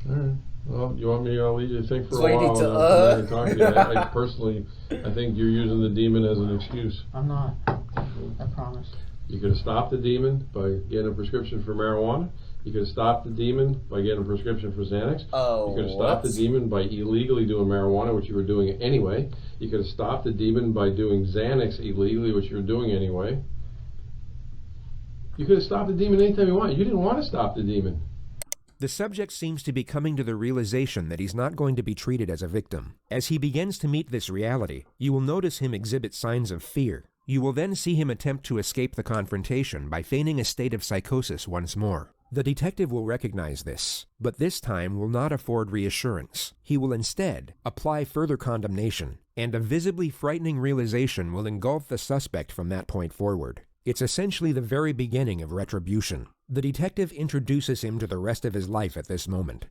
Alright. Well, you want me? I'll leave you to think for So a you while. need to, and I can talk to you. I personally, I think you're using the demon as an excuse. I'm not. I promise. You could have stopped the demon by getting a prescription for marijuana, You could have stopped the demon by getting a prescription for Xanax. Oh, you could have stopped the demon by illegally doing marijuana, which you were doing anyway. You could have stopped the demon by doing Xanax illegally, which you were doing anyway. You could have stopped the demon anytime you wanted. You didn't want to stop the demon. The subject seems to be coming to the realization that he's not going to be treated as a victim. As he begins to meet this reality, you will notice him exhibit signs of fear. You will then see him attempt to escape the confrontation by feigning a state of psychosis once more. The detective will recognize this, but this time will not afford reassurance. He will instead apply further condemnation, and a visibly frightening realization will engulf the suspect from that point forward. It's essentially the very beginning of retribution. The detective introduces him to the rest of his life at this moment.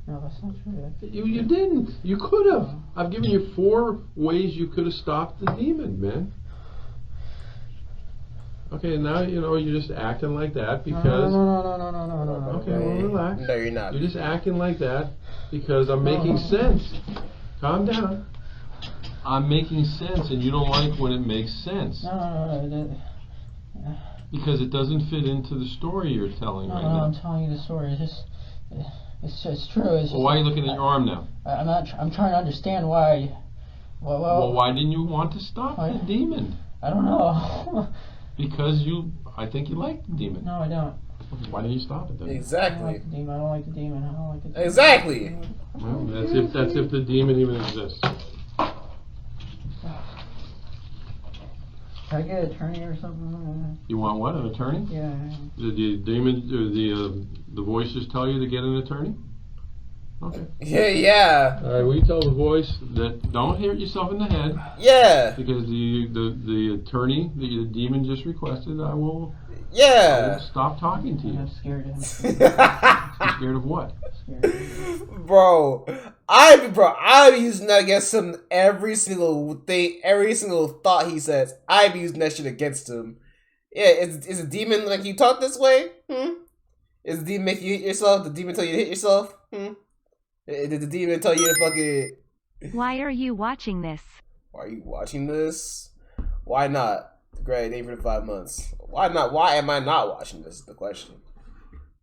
No, that's not true. You didn't. You could have. I've given you 4 ways you could have stopped the demon, man. Okay, now you're just acting like that because. No. Okay, well, relax. No, you're not. You're just acting like that because I'm making sense. Calm down. I'm making sense, and you don't like when it makes sense. No. Because it doesn't fit into the story you're telling right now. I'm telling you the story. It's true. It's just, Well, why are you looking at your arm now? I'm trying to understand why. Well, why didn't you want to stop the demon? I don't know. Because I think you like the demon. No, I don't. Why didn't you stop it then? Exactly. I don't like the demon. Exactly. Well, that's if the demon even exists. Can I get an attorney or something? You want what? An attorney? Yeah. Did the demon, the voices tell you to get an attorney? Okay. Yeah. All right. Will you tell the voice that don't hit yourself in the head? Yeah. Because the attorney that the demon just requested, I will. Yeah. I will stop talking to you. I'm scared of him. You're scared of what? Bro, I'm using that against him every single thing, every single thought he says. I'm using that shit against him. Yeah, is a demon like you talk this way? Is the demon make you hit yourself? The demon tell you to hit yourself? Did the demon tell you to fucking... Why are you watching this? Why are you watching this? Why not? Great, name for the 5 months. Why not? Why am I not watching this is the question.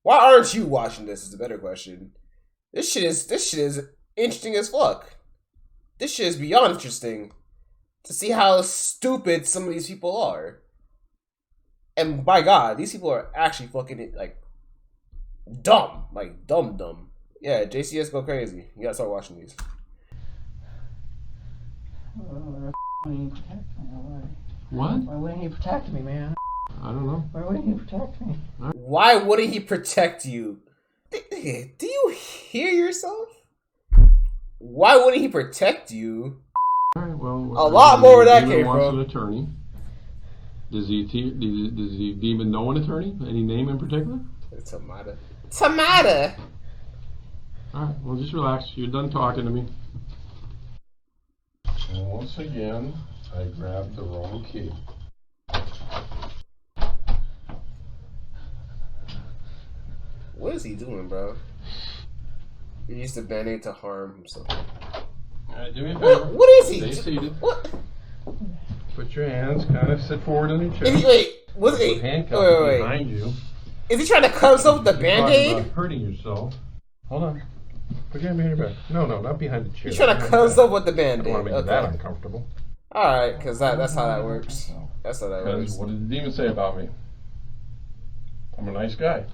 Why aren't you watching this is the better question. This shit is interesting as fuck. This shit is beyond interesting. To see how stupid some of these people are. And by God, these people are actually fucking like dumb. Like dumb. Yeah, JCS go crazy. You gotta start watching these. What? Why wouldn't he protect me, man? I don't know. Why wouldn't he protect me? Why wouldn't he protect you? Do you hear yourself? Why wouldn't he protect you? All right, well, a lot more where that came wants from. An attorney. Does the demon know an attorney? Any name in particular? Tamada. All right, well, just relax. You're done talking to me. And once again, I grabbed the wrong key. What is he doing, bro? He used the Band-Aid to harm himself. Alright, do me a favor. What is he? Stay seated. What? Put your hands kind of sit forward on your chest. Wait, handcuffs behind you. Is he trying to cut himself with the Band-Aid? Hurting yourself. Hold on. Put your hand behind your back. No, not behind the chair. He's trying to cut himself with the Band-Aid. I don't want to make that uncomfortable. Alright, because that's how that works. That's how that works. What did the demon say about me? I'm a nice guy.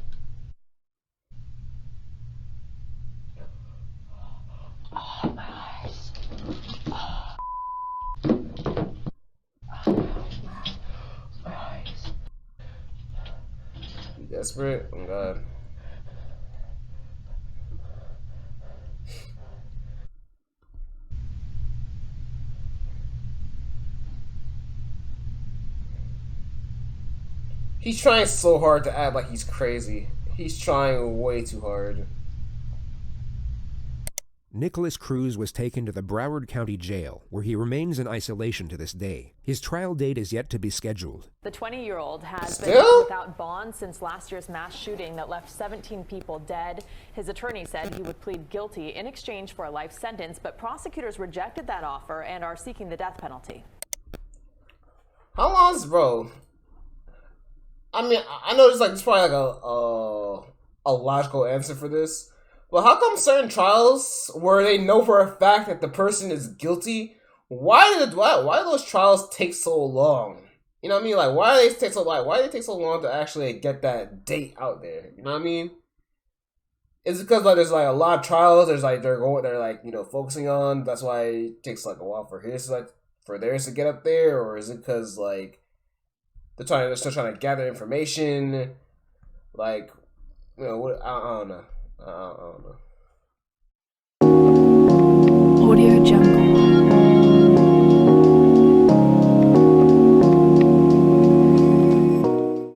You desperate? Oh God. He's trying so hard to act like he's crazy. He's trying way too hard. Nicholas Cruz was taken to the Broward County Jail, where he remains in isolation to this day. His trial date is yet to be scheduled. The 20-year-old has been without bond since last year's mass shooting that left 17 people dead. His attorney said he would plead guilty in exchange for a life sentence, but prosecutors rejected that offer and are seeking the death penalty. How long is, bro? I mean, I know it's probably like a logical answer for this. But how come certain trials where they know for a fact that the person is guilty, why do those trials take so long? You know what I mean? Like, why do they take so long to actually get that date out there? You know what I mean? Is it because like there's like a lot of trials? There's like they're like focusing on. That's why it takes like a while for theirs to get up there, or is it because like they're still trying to gather information? Like, what? I don't know. I don't know.